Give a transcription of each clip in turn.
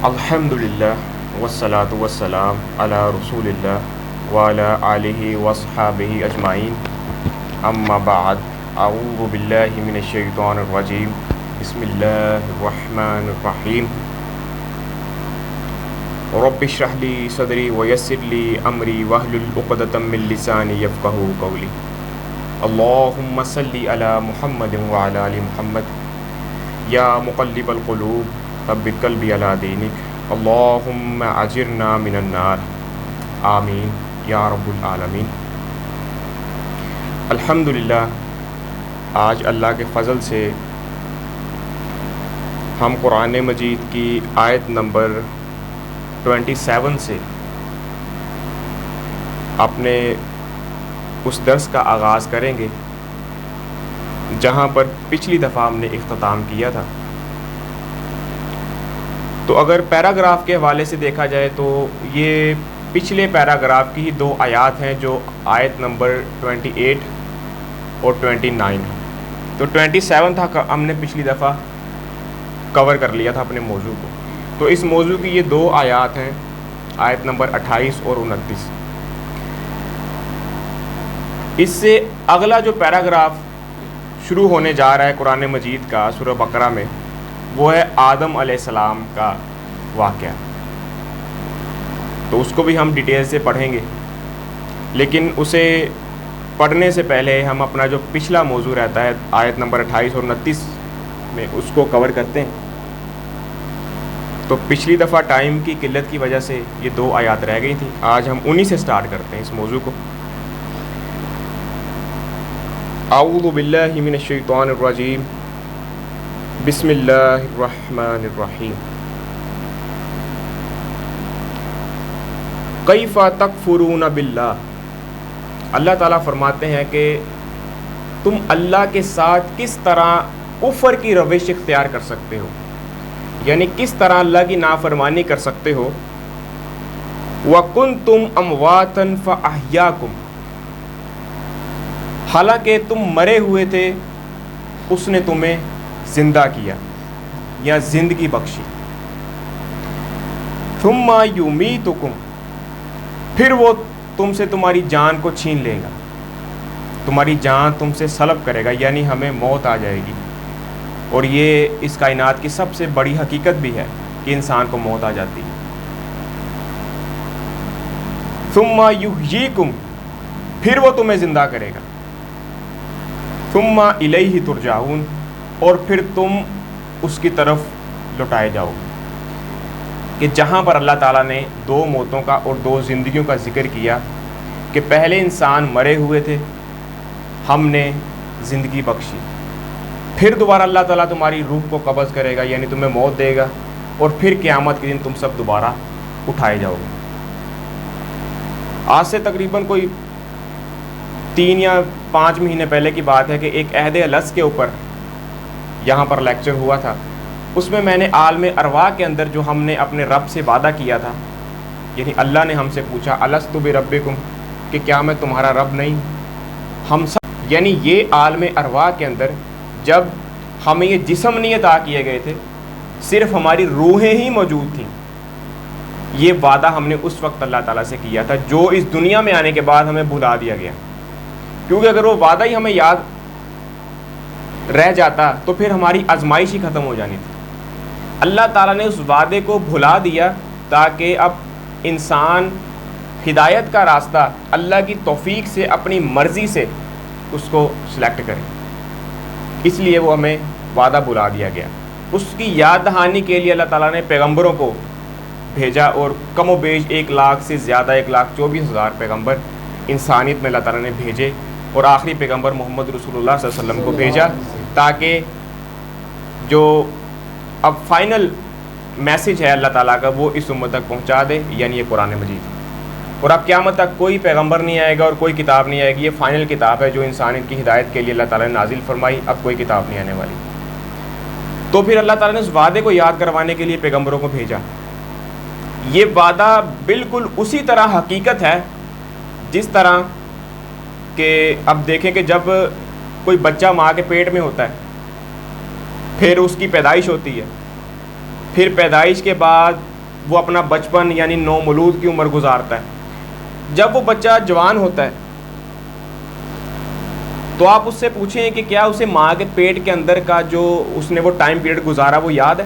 الحمدللہ والصلاة والسلام علی رسول اللہ وعلی آلہ وصحابہ اجمعین، اما بعد، اعوذ باللہ من الشیطان الرجیم، بسم اللہ الرحمن الرحیم۔ رب اشرح لی صدری ویسر لی امری واحلل عقدۃ من لسانی یفقہوا قولی۔ اللہم صلی علی محمد وعلی آل محمد، یا مقلب القلوب ثبت قلبی علی دینک، اللہم اجرنا من النار، آمین یا رب العالمین۔ الحمدللہ، آج اللہ کے فضل سے ہم قرآن مجید کی آیت نمبر 27 سے اپنے اس درس کا آغاز کریں گے جہاں پر پچھلی دفعہ ہم نے اختتام کیا تھا۔ تو اگر پیراگراف کے حوالے سے دیکھا جائے تو یہ پچھلے پیراگراف کی ہی دو آیات ہیں، جو آیت نمبر 28 اور 29 ہے۔ تو 27 تھا ہم نے پچھلی دفعہ کور کر لیا تھا اپنے موضوع کو۔ تو اس موضوع کی یہ دو آیات ہیں، آیت نمبر 28 اور 29۔ اس سے اگلا جو پیراگراف شروع ہونے جا رہا ہے قرآن مجید کا سورہ بقرہ میں، وہ ہے آدم علیہ السلام کا واقعہ۔ تو اس کو بھی ہم ڈیٹیل سے پڑھیں گے، لیکن اسے پڑھنے سے پہلے ہم اپنا جو پچھلا موضوع رہتا ہے آیت نمبر 28 اور 29 میں اس کو کور کرتے ہیں۔ تو پچھلی دفعہ ٹائم کی قلت کی وجہ سے یہ دو آیات رہ گئی تھیں، آج ہم انہی سے سٹارٹ کرتے ہیں اس موضوع کو۔ اعوذ باللہ من الشیطان الرجیم، بسم اللہ الرحمن الرحیم۔ کیف تکفرون باللہ، اللہ تعالیٰ فرماتے ہیں کہ تم اللہ کے ساتھ کس طرح کفر کی روش اختیار کر سکتے ہو، یعنی کس طرح اللہ کی نافرمانی کر سکتے ہو۔ وَكُنْتُمْ أَمْوَاتًا فَأَحْيَاكُمْ، حالانکہ تم مرے ہوئے تھے، اس نے تمہیں زندہ کیا یا زندگی بخشی۔ ثُمَّ يُمِيتُكُمْ، پھر وہ تم سے تمہاری جان کو چھین لے گا، تمہاری جان تم سے سلب کرے گا، یعنی ہمیں موت آ جائے گی۔ اور یہ اس کائنات کی سب سے بڑی حقیقت بھی ہے کہ انسان کو موت آ جاتی ہے۔ ثُمَّ يُحْيِيكُمْ، پھر وہ تمہیں زندہ کرے گا۔ ثُمَّ إِلَيْهِ تُرْجَعُونَ، اور پھر تم اس کی طرف لوٹائے جاؤ گے۔ کہ جہاں پر اللہ تعالیٰ نے دو موتوں کا اور دو زندگیوں کا ذکر کیا کہ پہلے انسان مرے ہوئے تھے، ہم نے زندگی بخشی، پھر دوبارہ اللہ تعالیٰ تمہاری روح کو قبض کرے گا، یعنی تمہیں موت دے گا، اور پھر قیامت کے دن تم سب دوبارہ اٹھائے جاؤ گے۔ آج سے تقریباً کوئی 3 یا 5 مہینے پہلے کی بات ہے کہ ایک عہد الست کے اوپر یہاں پر لیکچر ہوا تھا۔ اس میں نے عالم ارواح کے اندر جو ہم نے اپنے رب سے وعدہ کیا تھا، یعنی اللہ نے ہم سے پوچھا الست بربکم، کہ کیا میں تمہارا رب نہیں؟ ہم سب، یعنی یہ عالم ارواح کے اندر جب ہمیں یہ جسم نہیں عطا کیے گئے تھے، صرف ہماری روحیں ہی موجود تھیں۔ یہ وعدہ ہم نے اس وقت اللہ تعالیٰ سے کیا تھا، جو اس دنیا میں آنے کے بعد ہمیں بھلا دیا گیا، کیونکہ اگر وہ وعدہ ہی ہمیں یاد رہ جاتا تو پھر ہماری آزمائش ہی ختم ہو جانی تھی۔ اللہ تعالیٰ نے اس وعدے کو بھلا دیا تاکہ اب انسان ہدایت کا راستہ اللہ کی توفیق سے اپنی مرضی سے اس کو سلیکٹ کرے، اس لیے وہ ہمیں وعدہ بھلا دیا گیا۔ اس کی یاد دہانی کے لیے اللہ تعالیٰ نے پیغمبروں کو بھیجا، اور کم و بیش 1 لاکھ سے زیادہ 1,24,000 پیغمبر انسانیت میں اللہ تعالیٰ نے بھیجے، اور آخری پیغمبر محمد رسول اللہ صلی اللہ علیہ وسلم کو بھیجا تاکہ جو اب فائنل میسج ہے اللہ تعالیٰ کا وہ اس امت تک پہنچا دے، یعنی یہ قرآن مجید۔ اور اب قیامت تک کوئی پیغمبر نہیں آئے گا اور کوئی کتاب نہیں آئے گی، یہ فائنل کتاب ہے جو انسانیت کی ہدایت کے لیے اللہ تعالیٰ نے نازل فرمائی، اب کوئی کتاب نہیں آنے والی۔ تو پھر اللہ تعالیٰ نے اس وعدے کو یاد کروانے کے لیے پیغمبروں کو بھیجا۔ یہ وعدہ بالکل اسی طرح حقیقت ہے جس طرح کہ اب دیکھیں کہ جب کوئی بچہ ماں کے پیٹ میں ہوتا ہے، پھر اس کی پیدائش ہوتی ہے، پھر پیدائش کے بعد وہ اپنا بچپن یعنی نومولود کی عمر گزارتا ہے. جب وہ بچہ جوان ہوتا ہے تو آپ اس سے پوچھیں کہ کیا اسے ماں کے پیٹ کے اندر کا جو اس نے وہ ٹائم پیریڈ گزارا وہ یاد ہے؟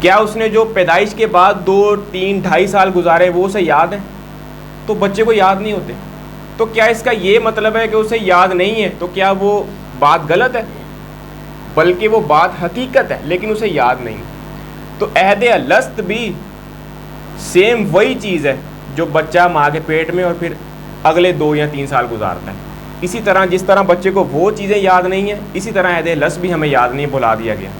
کیا اس نے جو پیدائش کے بعد 2, 3, 2.5 سال گزارے وہ اسے یاد ہے؟ تو بچے کو یاد نہیں ہوتے. تو کیا اس کا یہ مطلب ہے کہ اسے یاد نہیں ہے؟ تو کیا وہ بات غلط ہے؟ بلکہ وہ بات حقیقت ہے، لیکن اسے یاد نہیں. تو عہد الست بھی سیم وہی چیز ہے جو بچہ ماں کے پیٹ میں اور پھر اگلے 2 یا 3 سال گزارتا ہے. اسی طرح جس طرح بچے کو وہ چیزیں یاد نہیں ہیں، اسی طرح عہد الست بھی ہمیں یاد نہیں، بھلا دیا گیا.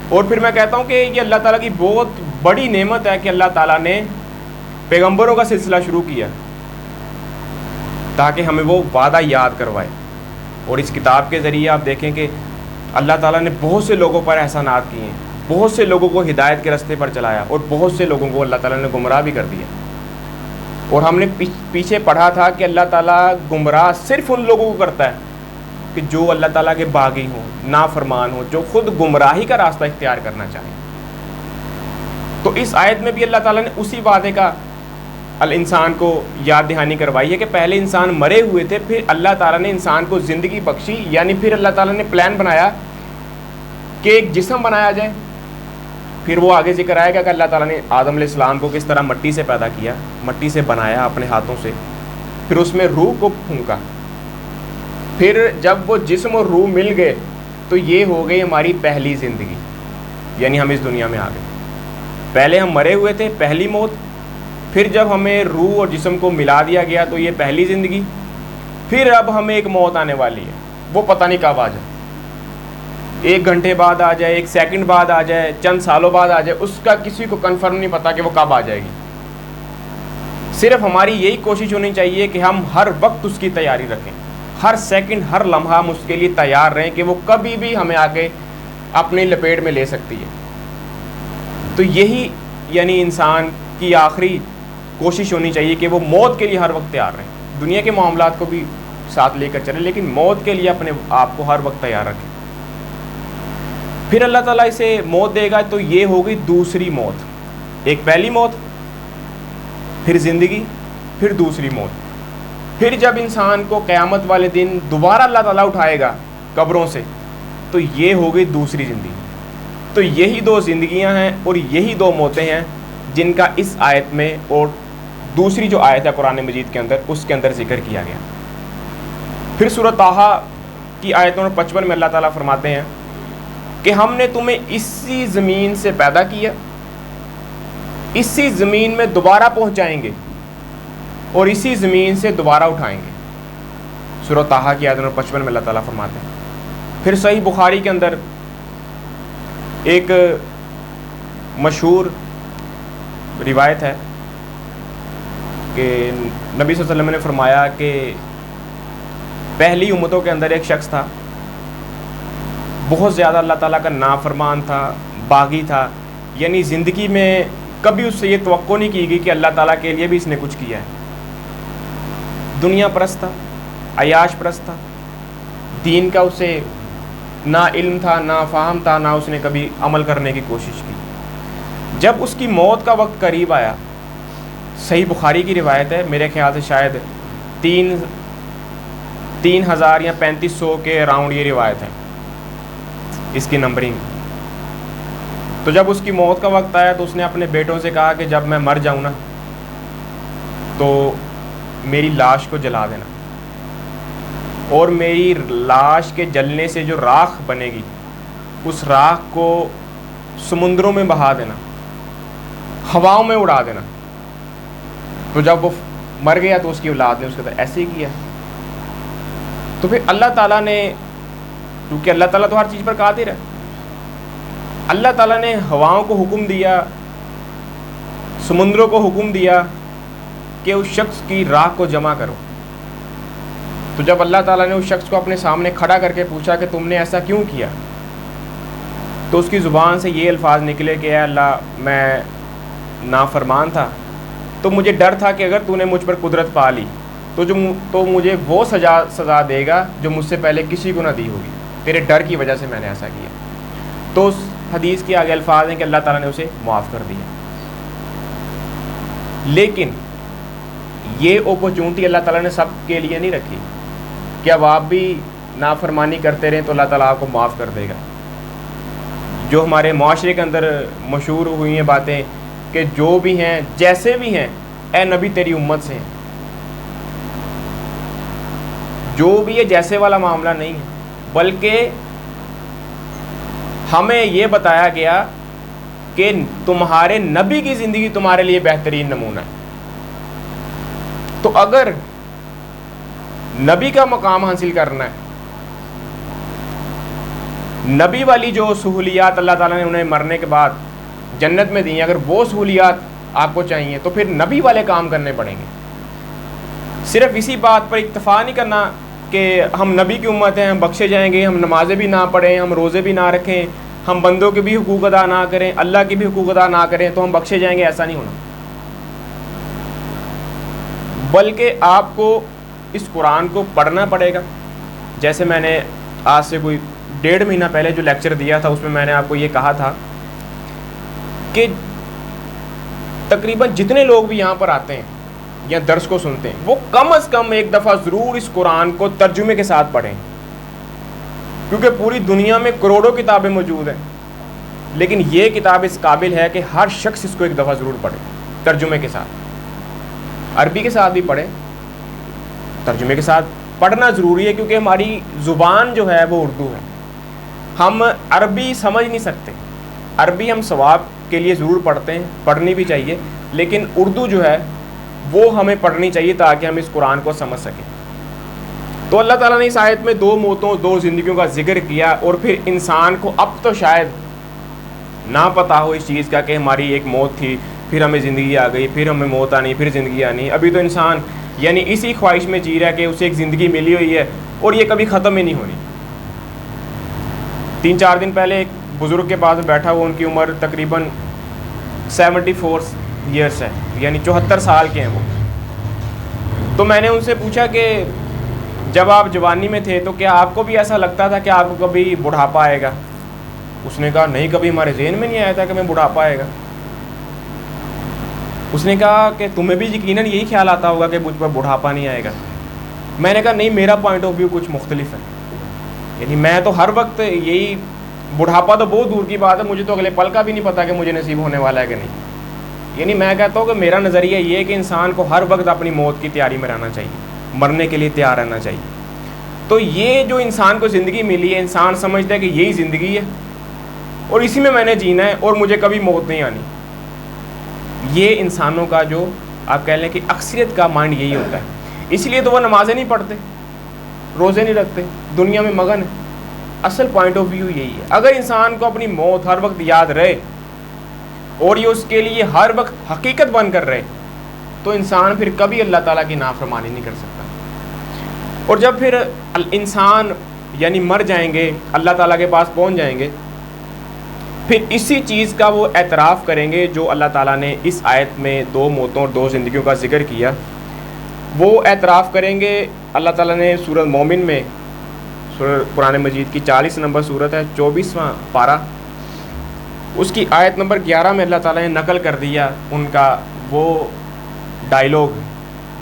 اور پھر میں کہتا ہوں کہ یہ اللہ تعالیٰ کی بہت بڑی نعمت ہے کہ اللہ تعالیٰ نے پیغمبروں کا سلسلہ شروع کیا تاکہ ہمیں وہ وعدہ یاد کروائے. اور اس کتاب کے ذریعے آپ دیکھیں کہ اللہ تعالیٰ نے بہت سے لوگوں پر احسانات کیے ہیں، بہت سے لوگوں کو ہدایت کے راستے پر چلایا اور بہت سے لوگوں کو اللہ تعالیٰ نے گمراہ بھی کر دیا. اور ہم نے پیچھے پڑھا تھا کہ اللہ تعالیٰ گمراہ صرف ان لوگوں کو کرتا ہے کہ جو اللہ تعالیٰ کے باغی ہوں، نافرمان ہوں، جو خود گمراہی کا راستہ اختیار کرنا چاہیں. تو اس آیت میں بھی اللہ تعالیٰ نے اسی وعدے کا انسان کو یاد دہانی کروائی ہے کہ پہلے انسان مرے ہوئے تھے، پھر اللہ تعالیٰ نے انسان کو زندگی بخشی، یعنی پھر اللہ تعالیٰ نے پلان بنایا کہ ایک جسم بنایا جائے. پھر وہ آگے ذکر آئے گا کہ اللہ تعالیٰ نے آدم علیہ السلام کو کس طرح مٹی سے پیدا کیا، مٹی سے بنایا اپنے ہاتھوں سے، پھر اس میں روح کو پھونکا. پھر جب وہ جسم اور روح مل گئے تو یہ ہو گئی ہماری پہلی زندگی، یعنی ہم اس دنیا میں آ گئے. پہلے ہم مرے ہوئے تھے، پہلی موت. پھر جب ہمیں روح اور جسم کو ملا دیا گیا تو یہ پہلی زندگی. پھر اب ہمیں ایک موت آنے والی ہے، وہ پتہ نہیں کب آ جائے، 1 گھنٹے بعد آ جائے، 1 سیکنڈ بعد آ جائے، چند سالوں بعد آ جائے، اس کا کسی کو کنفرم نہیں پتہ کہ وہ کب آ جائے گی. صرف ہماری یہی کوشش ہونی چاہیے کہ ہم ہر وقت اس کی تیاری رکھیں، ہر سیکنڈ ہر لمحہ ہم اس کے لیے تیار رہیں کہ وہ کبھی بھی ہمیں آ کے اپنی لپیٹ میں لے سکتی ہے. تو یہی یعنی انسان کی آخری کوشش ہونی چاہیے کہ وہ موت کے لیے ہر وقت تیار رہیں. دنیا کے معاملات کو بھی ساتھ لے کر چلیں، لیکن موت کے لیے اپنے آپ کو ہر وقت تیار رکھیں. پھر اللہ تعالیٰ اسے موت دے گا تو یہ ہوگی دوسری موت. ایک پہلی موت، پھر زندگی، پھر دوسری موت. پھر جب انسان کو قیامت والے دن دوبارہ اللہ تعالیٰ اٹھائے گا قبروں سے تو یہ ہوگی دوسری زندگی. تو یہی 2 زندگیاں ہیں اور یہی 2 موتیں ہیں جن کا اس آیت میں اور دوسری جو آیت ہے قرآن مجید کے اندر اس کے اندر ذکر کیا گیا. پھر سورۃ طٰہٰ کی آیت نمبر 55 میں اللہ تعالیٰ فرماتے ہیں کہ ہم نے تمہیں اسی زمین سے پیدا کیا، اسی زمین میں دوبارہ پہنچائیں گے اور اسی زمین سے دوبارہ اٹھائیں گے. سورۃ طٰہٰ کی آیت نمبر 55 میں اللہ تعالیٰ فرماتے ہیں. پھر صحیح بخاری کے اندر ایک مشہور روایت ہے کہ نبی صلی اللہ علیہ وسلم نے فرمایا کہ پہلی امتوں کے اندر ایک شخص تھا، بہت زیادہ اللہ تعالیٰ کا نافرمان تھا، باغی تھا، یعنی زندگی میں کبھی اس سے یہ توقع نہیں کی گئی کہ اللہ تعالیٰ کے لیے بھی اس نے کچھ کیا ہے. دنیا پرست تھا، عیاش پرست تھا، دین کا اسے نہ علم تھا، نہ فہم تھا، نہ اس نے کبھی عمل کرنے کی کوشش کی. جب اس کی موت کا وقت قریب آیا، صحیح بخاری کی روایت ہے، میرے خیال سے شاید 3000 یا 3500 کے اراؤنڈ یہ روایت ہے اس کی نمبرنگ. تو جب اس کی موت کا وقت آیا تو اس نے اپنے بیٹوں سے کہا کہ جب میں مر جاؤں نا تو میری لاش کو جلا دینا، اور میری لاش کے جلنے سے جو راکھ بنے گی اس راکھ کو سمندروں میں بہا دینا، ہواؤں میں اڑا دینا. تو جب وہ مر گیا تو اس کی اولاد نے اس کے ساتھ ایسے ہی کیا. تو پھر اللہ تعالیٰ نے، کیونکہ اللہ تعالیٰ تو ہر چیز پر قادر ہے، اللہ تعالیٰ نے ہواؤں کو حکم دیا، سمندروں کو حکم دیا کہ اس شخص کی راکھ کو جمع کرو. تو جب اللہ تعالیٰ نے اس شخص کو اپنے سامنے کھڑا کر کے پوچھا کہ تم نے ایسا کیوں کیا، تو اس کی زبان سے یہ الفاظ نکلے کہ اے اللہ، میں نافرمان تھا، تو مجھے ڈر تھا کہ اگر تو نے مجھ پر قدرت پا لی تو مجھے وہ سزا دے گا جو مجھ سے پہلے کسی کو نہ دی ہوگی، تیرے ڈر کی وجہ سے میں نے ایسا کیا. تو حدیث کے آگے الفاظ ہیں کہ اللہ تعالیٰ نے اسے معاف کر دیا. لیکن یہ اپرچونٹی اللہ تعالیٰ نے سب کے لیے نہیں رکھی کہ اب آپ بھی نافرمانی کرتے رہیں تو اللہ تعالیٰ آپ کو معاف کر دے گا. جو ہمارے معاشرے کے اندر مشہور ہوئی ہیں باتیں کہ جو بھی ہیں جیسے بھی ہیں اے نبی تیری امت سے ہیں, جو بھی ہے جیسے والا معاملہ نہیں ہے, بلکہ ہمیں یہ بتایا گیا کہ تمہارے نبی کی زندگی تمہارے لیے بہترین نمونہ ہے. تو اگر نبی کا مقام حاصل کرنا ہے, نبی والی جو سہولیات اللہ تعالیٰ نے انہیں مرنے کے بعد جنت میں دی ہیں, اگر وہ سہولیات آپ کو چاہیے تو پھر نبی والے کام کرنے پڑیں گے. صرف اسی بات پر اکتفا نہیں کرنا کہ ہم نبی کی امت ہیں, ہم بخشے جائیں گے, ہم نمازیں بھی نہ پڑھیں, ہم روزے بھی نہ رکھیں, ہم بندوں کے بھی حقوق ادا نہ کریں, اللہ کے بھی حقوق ادا نہ کریں تو ہم بخشے جائیں گے. ایسا نہیں ہونا, بلکہ آپ کو اس قرآن کو پڑھنا پڑے گا. جیسے میں نے آج سے کوئی 1.5 مہینہ پہلے جو لیکچر دیا تھا اس میں نے آپ کو یہ کہا تھا کہ تقریباً جتنے لوگ بھی یہاں پر آتے ہیں یا درس کو سنتے ہیں وہ کم از کم ایک دفعہ ضرور اس قرآن کو ترجمے کے ساتھ پڑھیں, کیونکہ پوری دنیا میں کروڑوں کتابیں موجود ہیں, لیکن یہ کتاب اس قابل ہے کہ ہر شخص اس کو ایک دفعہ ضرور پڑھے ترجمے کے ساتھ. عربی کے ساتھ بھی پڑھیں, ترجمے کے ساتھ پڑھنا ضروری ہے, کیونکہ ہماری زبان جو ہے وہ اردو ہے. ہم عربی سمجھ نہیں سکتے, عربی ہم ثواب کے لیے ضرور پڑھتے ہیں, پڑھنی بھی چاہیے, لیکن اردو جو ہے وہ ہمیں پڑھنی چاہیے تاکہ ہم اس قرآن کو سمجھ سکیں. تو اللہ تعالیٰ نے اس آیت میں 2 موتوں 2 زندگیوں کا ذکر کیا, اور پھر انسان کو اب تو شاید نہ پتہ ہو اس چیز کا کہ ہماری ایک موت تھی, پھر ہمیں زندگی آ گئی, پھر ہمیں موت آنی, پھر زندگی آنی. ابھی تو انسان یعنی اسی خواہش میں جی رہا ہے کہ اسے ایک زندگی ملی ہوئی ہے اور یہ کبھی ختم ہی نہیں ہونی. 3-4 دن پہلے ایک بزرگ کے پاس بیٹھا ہوا, ان کی عمر تقریباً 74 ایئرس ہے, یعنی 74 سال کے ہیں وہ. تو میں نے ان سے پوچھا کہ جب آپ جوانی میں تھے تو کیا آپ کو بھی ایسا لگتا تھا کہ آپ کو کبھی بڑھاپا آئے گا؟ اس نے کہا نہیں, کبھی ہمارے ذہن میں نہیں آیا تھا کہ ہمیں بڑھاپا آئے گا. اس نے کہا کہ تمہیں بھی یقیناً یہی خیال آتا ہوگا کہ مجھ پر بڑھاپا نہیں آئے گا. میں نے کہا نہیں, میرا پوائنٹ آف ویو کچھ مختلف ہے. یعنی میں تو ہر وقت یہی, بڑھاپا تو بہت دور کی بات ہے, مجھے تو اگلے پل کا بھی نہیں پتا کہ مجھے نصیب ہونے والا ہے کہ نہیں. یعنی میں کہتا ہوں کہ میرا نظریہ یہ ہے کہ انسان کو ہر وقت اپنی موت کی تیاری میں رہنا چاہیے, مرنے کے لیے تیار رہنا چاہیے. تو یہ جو انسان کو زندگی ملی ہے, انسان سمجھتا ہے کہ یہی زندگی ہے اور اسی میں نے جینا ہے اور مجھے کبھی موت نہیں آنی. یہ انسانوں کا جو آپ کہہ لیں کہ اکثریت کا مائنڈ یہی ہوتا ہے. اس لیے تو وہ نمازیں نہیں پڑھتے, روزے نہیں رکھتے, دنیا میں مگن ہے. اصل پوائنٹ آف ویو یہی ہے. اگر انسان کو اپنی موت ہر وقت یاد رہے اور یہ اس کے لیے ہر وقت حقیقت بن کر رہے تو انسان پھر کبھی اللہ تعالیٰ کی نافرمانی نہیں کر سکتا. اور جب پھر انسان یعنی مر جائیں گے, اللہ تعالیٰ کے پاس پہنچ جائیں گے, پھر اسی چیز کا وہ اعتراف کریں گے جو اللہ تعالیٰ نے اس آیت میں 2 موتوں اور 2 زندگیوں کا ذکر کیا. وہ اعتراف کریں گے. اللہ تعالیٰ نے سورۃ مومن میں, سورہ قرآن مجید کی 40 نمبر سورت ہے, 24واں پارہ, اس کی آیت نمبر 11 میں اللہ تعالیٰ نے نقل کر دیا ان کا وہ ڈائیلاگ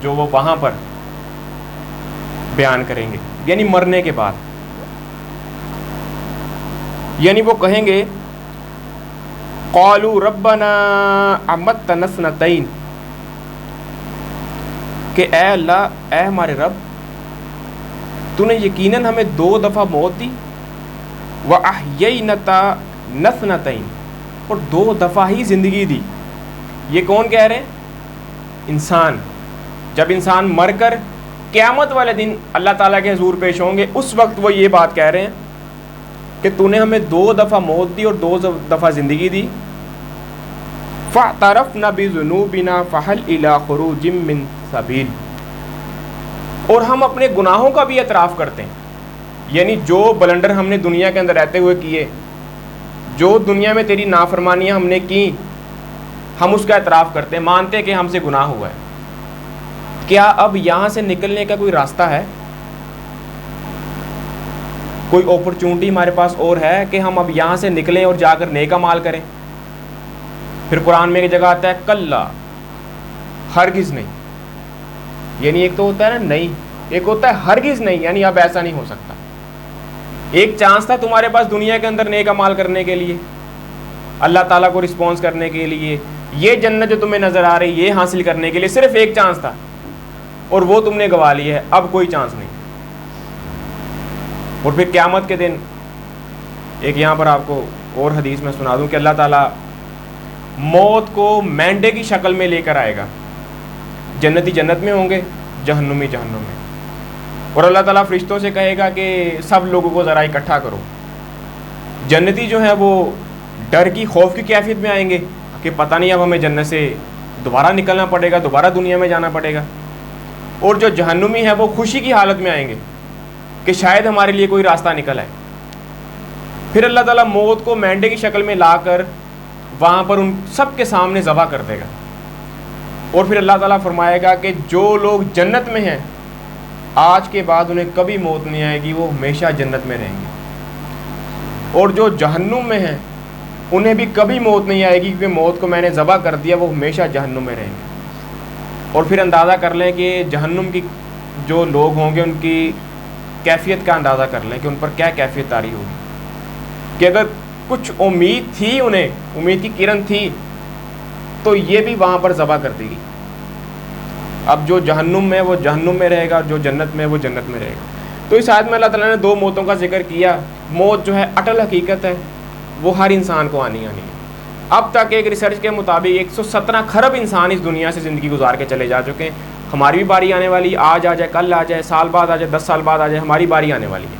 جو وہ وہاں پر بیان کریں گے, یعنی مرنے کے بعد. یعنی وہ کہیں گے قالوا ربنا امتنا اثنتین, کہ اے اللہ, اے ہمارے رب, تو نے یقیناً ہمیں 2 دفعہ موت دی, وَأَحْيَيْنَتَا نَثْنَتَيْن, اور 2 دفعہ ہی زندگی دی. یہ کون کہہ رہے ہیں؟ انسان. جب انسان مر کر قیامت والے دن اللہ تعالیٰ کے حضور پیش ہوں گے, اس وقت وہ یہ بات کہہ رہے ہیں کہ تو نے ہمیں 2 دفعہ موت دی اور 2 دفعہ زندگی دی. فَاعْتَرَفْنَا بِذُنُوبِنَا فَهَلْ إِلَىٰ خُرُوجٍ مِّن سَبِيلٍ, اور ہم اپنے گناہوں کا بھی اعتراف کرتے ہیں. یعنی جو بلنڈر ہم نے دنیا کے اندر رہتے ہوئے کیے, جو دنیا میں تیری نافرمانیاں ہم نے کی, ہم اس کا اعتراف کرتے ہیں, مانتے ہیں کہ ہم سے گناہ ہوا ہے. کیا اب یہاں سے نکلنے کا کوئی راستہ ہے؟ کوئی اپرچونٹی ہمارے پاس اور ہے کہ ہم اب یہاں سے نکلیں اور جا کر نیک اعمال کریں؟ پھر قرآن میں ایک جگہ آتا ہے کلا، ہرگز نہیں، یعنی ایک تو ہوتا ہے نا نہیں، ایک ہوتا ہے ہرگز نہیں، یعنی اب ایسا نہیں ہو سکتا۔ ایک چانس تھا تمہارے پاس دنیا کے اندر نیک اعمال کرنے کے لیے، اللہ تعالیٰ کو رسپانس کرنے کے لیے، یہ جنت جو تمہیں نظر آ رہی یہ حاصل کرنے کے لیے صرف ایک چانس تھا، اور وہ تم نے گوا لی ہے، اب کوئی چانس نہیں۔ اور پھر قیامت کے دن ایک یہاں پر آپ کو اور حدیث میں سنا دوں کہ اللہ تعالیٰ موت کو مینڈے کی شکل میں لے کر آئے گا، جنتی جنت میں ہوں گے، جہنمی جہنم میں، اور اللہ تعالیٰ فرشتوں سے کہے گا کہ سب لوگوں کو ذرا اکٹھا کرو۔ جنتی جو ہیں وہ ڈر کی، خوف کی کیفیت میں آئیں گے کہ پتہ نہیں اب ہمیں جنت سے دوبارہ نکلنا پڑے گا، دوبارہ دنیا میں جانا پڑے گا، اور جو جہنمی ہیں وہ خوشی کی حالت میں آئیں گے کہ شاید ہمارے لیے کوئی راستہ نکل آئے۔ پھر اللہ تعالیٰ موت کو مینڈے کی شکل میں لا کر وہاں پر ان سب کے سامنے ذبح کر دے گا، اور پھر اللہ تعالیٰ فرمائے گا کہ جو لوگ جنت میں ہیں آج کے بعد انہیں کبھی موت نہیں آئے گی، وہ ہمیشہ جنت میں رہیں گے، اور جو جہنم میں ہیں انہیں بھی کبھی موت نہیں آئے گی کیونکہ موت کو میں نے ذبح کر دیا، وہ ہمیشہ جہنم میں رہیں گے۔ اور پھر اندازہ کر لیں کہ جہنم کی جو لوگ ہوں گے ان کی کیفیت کا اندازہ کر لیں کہ ان پر کیا کیفیت طاری ہوگی، کہ اگر کچھ امید تھی، انہیں امید کی کرن تھی، تو یہ بھی وہاں پر ذبح کر دے گی۔ اب جو جہنم میں وہ جہنم میں رہے گا، اور جو جنت میں وہ جنت میں رہے گا۔ تو اس آیت میں اللہ تعالیٰ نے دو موتوں کا ذکر کیا۔ موت جو ہے اٹل حقیقت ہے، وہ ہر انسان کو آنی ہے۔ اب تک ایک ریسرچ کے مطابق 117 کھرب انسان اس دنیا سے زندگی گزار کے چلے جا چکے ہیں۔ ہماری بھی باری آنے والی، آج آ جائے، کل آ جائے، سال بعد آ جائے، 10 سال بعد آ جائے، ہماری باری آنے والی ہے۔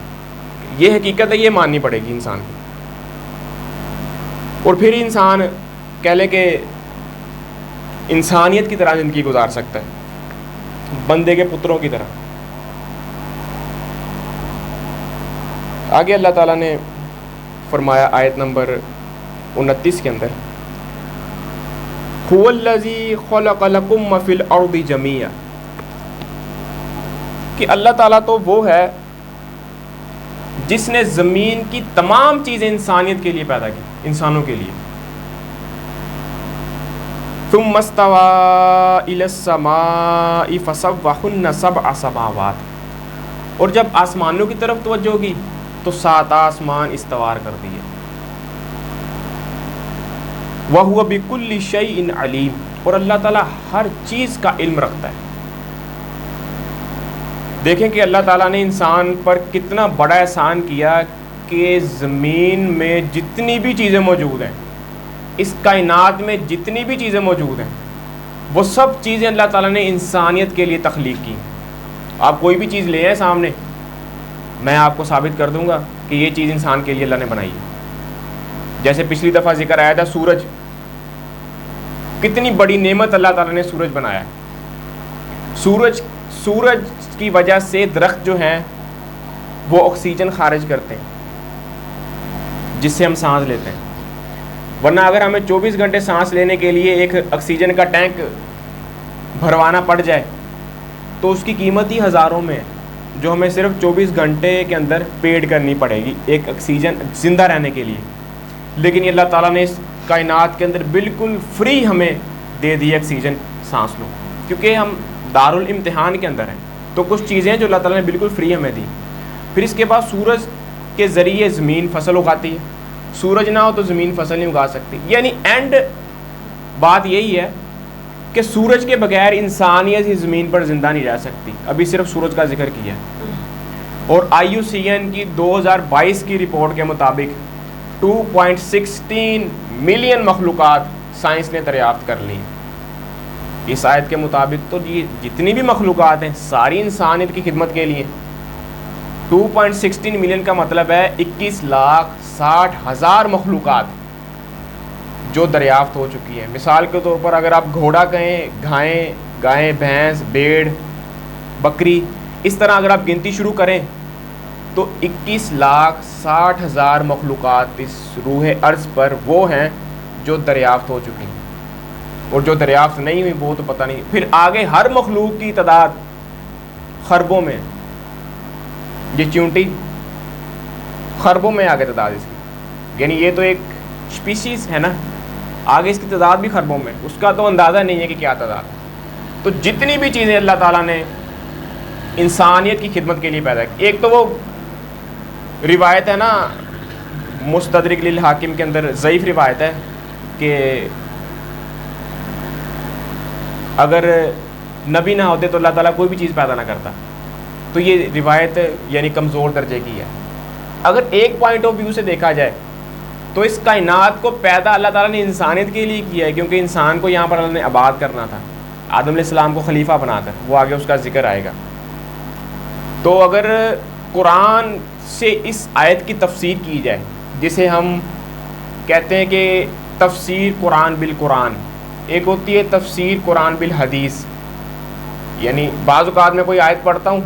یہ حقیقت ہے، یہ ماننی پڑے گی انسان کو۔ اور پھر انسان کہہ لے کہ انسانیت کی طرح زندگی گزار سکتا ہے، بندے کے پتروں کی طرح۔ آگے اللہ تعالیٰ نے فرمایا آیت نمبر 29 کے اندر، هُوَ الَّذِي خَلَقَ لَكُم مَّا فِي الْأَرْضِ جَمِيعًا، کہ اللہ تعالیٰ تو وہ ہے جس نے زمین کی تمام چیزیں انسانیت کے لیے پیدا کی، انسانوں کے لیے۔ ثُمَّ اسْتَوَىٰ إِلَى السَّمَاءِ فَسَوَّاهُنَّ سَبْعَ سَمَاوَاتٍ، اور جب آسمانوں کی طرف توجہ ہوگی تو 7 آسمان استوار کر دیے۔ وَهُوَ بِكُلِّ شَيْءٍ عَلِيمٌ، اور اللہ تعالیٰ ہر چیز کا علم رکھتا ہے۔ دیکھیں کہ اللہ تعالیٰ نے انسان پر کتنا بڑا احسان کیا کہ زمین میں جتنی بھی چیزیں موجود ہیں، اس کائنات میں جتنی بھی چیزیں موجود ہیں، وہ سب چیزیں اللہ تعالیٰ نے انسانیت کے لیے تخلیق کی۔ آپ کوئی بھی چیز لے آئیں سامنے، میں آپ کو ثابت کر دوں گا کہ یہ چیز انسان کے لیے اللہ نے بنائی ہے۔ جیسے پچھلی دفعہ ذکر آیا تھا سورج، کتنی بڑی نعمت اللہ تعالیٰ نے سورج بنایا ہے۔ سورج کی وجہ سے درخت جو ہیں وہ آکسیجن خارج کرتے ہیں جس سے ہم سانس لیتے ہیں، ورنہ اگر ہمیں 24 گھنٹے سانس لینے کے لیے ایک آکسیجن کا ٹینک بھروانا پڑ جائے تو اس کی قیمت ہی ہزاروں میں ہے، جو ہمیں صرف 24 گھنٹے کے اندر پیڈ کرنی پڑے گی ایک آکسیجن زندہ رہنے کے لیے۔ لیکن یہ اللہ تعالیٰ نے اس کائنات کے اندر بالکل فری ہمیں دے دی آکسیجن، سانس لو، کیونکہ ہم دارالامتحان کے اندر ہیں، تو کچھ چیزیں جو اللہ تعالیٰ نے بالکل فری ہمیں دی۔ پھر اس کے بعد سورج کے ذریعے زمین فصل اگاتی ہے، سورج نہ ہو تو زمین فصل نہیں اگا سکتی۔ یعنی اینڈ بات یہی ہے کہ سورج کے بغیر انسانیت ہی زمین پر زندہ نہیں رہ سکتی۔ ابھی صرف سورج کا ذکر کیا ہے، اور IUCN کی 2022 کی رپورٹ کے مطابق 2.16 ملین مخلوقات سائنس نے دریافت کر لی۔ اس آیت کے مطابق تو یہ جتنی بھی مخلوقات ہیں ساری انسانیت کی خدمت کے لیے۔ 2.16 ملین کا مطلب ہے 21,60,000 مخلوقات جو دریافت ہو چکی ہے۔ مثال کے طور پر اگر آپ گھوڑا کہیں، گائیں، بھینس، بھیڑ، بکری، اس طرح اگر آپ گنتی شروع کریں تو 21,60,000 مخلوقات اس روح ارض پر وہ ہیں جو دریافت ہو چکی ہیں، اور جو دریافت نہیں ہوئی وہ تو پتہ نہیں۔ پھر آگے ہر مخلوق کی تعداد خربوں میں۔ یہ چیونٹی خربوں میں آگے تعداد اس کی، یعنی یہ تو ایک اسپیسیز ہے نا، آگے اس کی تعداد بھی خربوں میں، اس کا تو اندازہ نہیں ہے کہ کیا تعداد ہے۔ تو جتنی بھی چیزیں اللہ تعالیٰ نے انسانیت کی خدمت کے لیے پیدا کی، ایک تو وہ روایت ہے نا مستدرک للحاکم کے اندر ضعیف روایت ہے کہ اگر نبی نہ ہوتے تو اللہ تعالیٰ کوئی بھی چیز پیدا نہ کرتا، تو یہ روایت یعنی کمزور درجے کی ہے۔ اگر ایک پوائنٹ آف ویو سے دیکھا جائے تو اس کائنات کو پیدا اللہ تعالیٰ نے انسانیت کے لیے کیا ہے، کیونکہ انسان کو یہاں پر اللہ نے آباد کرنا تھا، آدم علیہ السلام کو خلیفہ بنا کر، وہ آگے اس کا ذکر آئے گا۔ تو اگر قرآن سے اس آیت کی تفسیر کی جائے، جسے ہم کہتے ہیں کہ تفسیر قرآن بالقرآن، ایک ہوتی ہے تفسیر قرآن بالحدیث، یعنی بعض اوقات میں کوئی آیت پڑھتا ہوں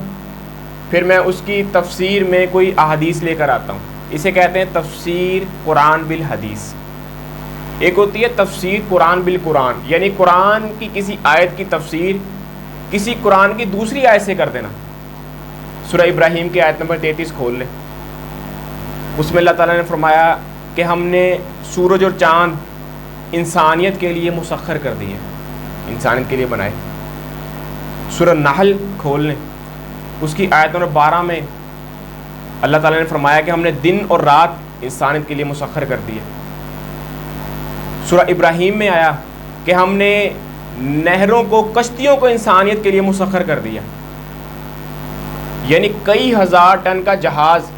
پھر میں اس کی تفسیر میں کوئی احادیث لے کر آتا ہوں، اسے کہتے ہیں تفسیر قرآن بالحدیث۔ ایک ہوتی ہے تفسیر قرآن بالقرآن، یعنی قرآن کی کسی آیت کی تفسیر کسی قرآن کی دوسری آیت سے کر دینا۔ سورہ ابراہیم کی آیت نمبر 33 کھول لیں، اس میں اللہ تعالیٰ نے فرمایا کہ ہم نے سورج اور چاند انسانیت کے لیے مسخر کر دیے، انسانیت کے لیے بنائے۔ سورہ نحل کھول لیں، اس کی آیت نمبر 12 میں اللہ تعالیٰ نے فرمایا کہ ہم نے دن اور رات انسانیت کے لیے مسخر کر دیے۔ سورہ ابراہیم میں آیا کہ ہم نے نہروں کو، کشتیوں کو انسانیت کے لیے مسخر کر دیا، یعنی کئی ہزار ٹن کا جہاز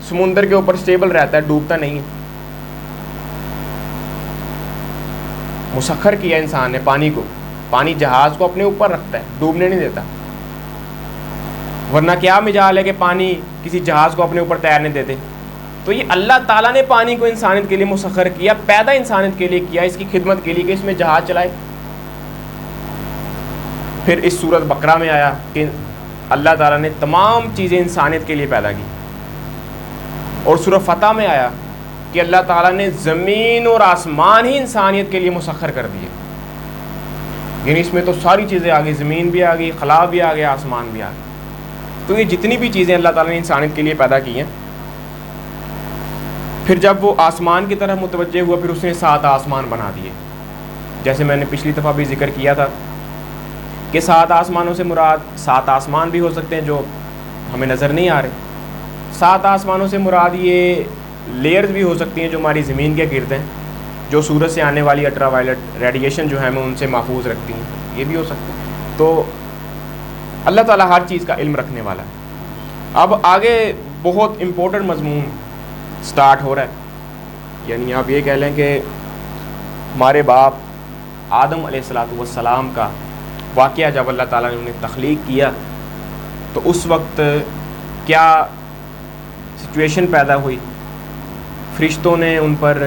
سمندر کے اوپر سٹیبل رہتا ہے، ڈوبتا نہیں ہے۔ مسخر کیا انسان نے پانی کو، پانی جہاز کو اپنے اوپر رکھتا ہے، ڈوبنے نہیں دیتا، ورنہ کیا مجال ہے کہ پانی کسی جہاز کو اپنے اوپر تیرنے دیتے۔ تو یہ اللہ تعالیٰ نے پانی کو انسانیت کے لیے مسخر کیا، پیدا انسانیت کے لیے کیا، اس کی خدمت کے لیے کہ اس میں جہاز چلائے۔ پھر اس سورۃ بقرہ میں آیا کہ اللہ تعالیٰ نے تمام چیزیں انسانیت کے لیے پیدا کی، اور سورہ فتح میں آیا کہ اللہ تعالیٰ نے زمین اور آسمان ہی انسانیت کے لیے مسخر کر دیے، یعنی اس میں تو ساری چیزیں آ گئی، زمین بھی آ گئی، خلا بھی آ گیا، آسمان بھی آ گیا۔ تو یہ جتنی بھی چیزیں اللہ تعالیٰ نے انسانیت کے لیے پیدا کی ہیں، پھر جب وہ آسمان کی طرف متوجہ ہوا پھر اس نے 7 آسمان بنا دیے، جیسے میں نے پچھلی دفعہ بھی ذکر کیا تھا کہ 7 آسمانوں سے مراد 7 آسمان بھی ہو سکتے ہیں جو ہمیں نظر نہیں آ رہے، 7 آسمانوں سے مراد یہ لیئرز بھی ہو سکتی ہیں جو ہماری زمین کے گرد ہیں، جو سورج سے آنے والی الٹرا وائلٹ ریڈیشن جو ہے ہمیں ان سے محفوظ رکھتی ہیں، یہ بھی ہو سکتا ہے۔ تو اللہ تعالیٰ ہر چیز کا علم رکھنے والا ہے۔ اب آگے بہت امپورٹنٹ مضمون سٹارٹ ہو رہا ہے، یعنی آپ یہ کہہ لیں کہ ہمارے باپ آدم علیہ السلام کا واقعہ جب اللہ تعالیٰ نے انہیں تخلیق کیا تو اس وقت کیا سچویشن پیدا ہوئی، فرشتوں نے ان پر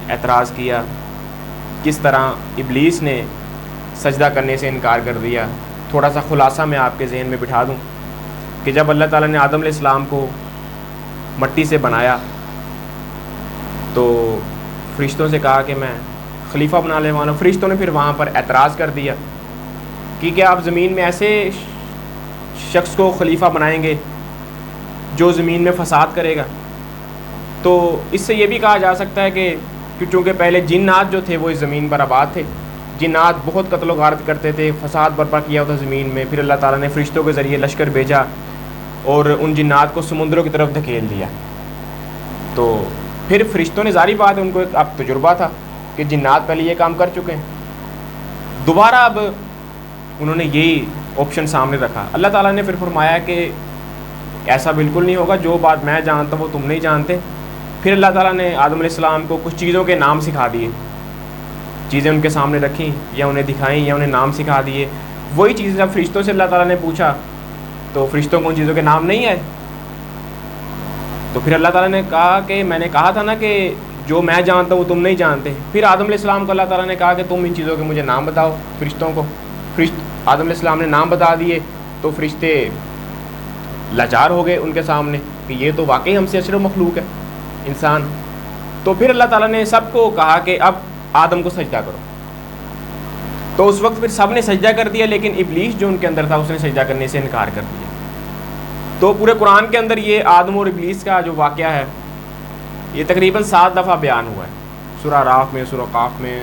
اعتراض کیا، کس طرح ابلیس نے سجدہ کرنے سے انکار کر دیا۔ تھوڑا سا خلاصہ میں آپ کے ذہن میں بٹھا دوں کہ جب اللہ تعالیٰ نے آدم علیہ السلام کو مٹی سے بنایا تو فرشتوں سے کہا کہ میں خلیفہ بنانے والا ہوں۔ فرشتوں نے پھر وہاں پر اعتراض کر دیا کہ کیا آپ زمین میں ایسے شخص کو خلیفہ بنائیں گے جو زمین میں فساد کرے گا؟ تو اس سے یہ بھی کہا جا سکتا ہے کہ چونکہ پہلے جنات جو تھے وہ اس زمین پر آباد تھے، جنات بہت قتل و غارت کرتے تھے، فساد برپا کیا ہوتا زمین میں، پھر اللہ تعالیٰ نے فرشتوں کے ذریعے لشکر بھیجا اور ان جنات کو سمندروں کی طرف دھکیل دیا۔ تو پھر فرشتوں نے، ظاہری بات ہے ان کو ایک اب تجربہ تھا کہ جنات پہلے یہ کام کر چکے ہیں، دوبارہ اب انہوں نے یہی آپشن سامنے رکھا۔ اللہ تعالیٰ نے پھر فرمایا کہ ایسا بالکل نہیں ہوگا، جو بات میں جانتا ہوں وہ تم نہیں جانتے۔ پھر اللہ تعالیٰ نے آدم علیہ السلام کو کچھ چیزوں کے نام سکھا دیے، چیزیں ان کے سامنے رکھیں یا انہیں دکھائیں یا انہیں نام سکھا دیے۔ وہی چیزیں جب فرشتوں سے اللہ تعالیٰ نے پوچھا تو فرشتوں کو ان چیزوں کے نام نہیں آئے، تو پھر اللہ تعالیٰ نے کہا کہ میں نے کہا تھا نا کہ جو میں جانتا ہوں وہ تم نہیں جانتے۔ پھر آدم علیہ السلام کو اللہ تعالیٰ نے کہا کہ تم ان چیزوں کے مجھے نام بتاؤ فرشتوں کو۔ آدم علیہ السلام نے نام بتا دیے تو فرشتے لاچار ہو گئے ان کے سامنے کہ یہ تو واقعی ہم سے اشرف مخلوق ہے انسان۔ تو پھر اللہ تعالیٰ نے سب کو کہا کہ اب آدم کو سجدہ کرو، تو اس وقت پھر سب نے سجدہ کر دیا، لیکن ابلیس جو ان کے اندر تھا اس نے سجدہ کرنے سے انکار کر دیا۔ تو پورے قرآن کے اندر یہ آدم اور ابلیس کا جو واقعہ ہے یہ تقریباً 7 دفعہ بیان ہوا ہے، سورہ راف میں، سورہ قاف میں،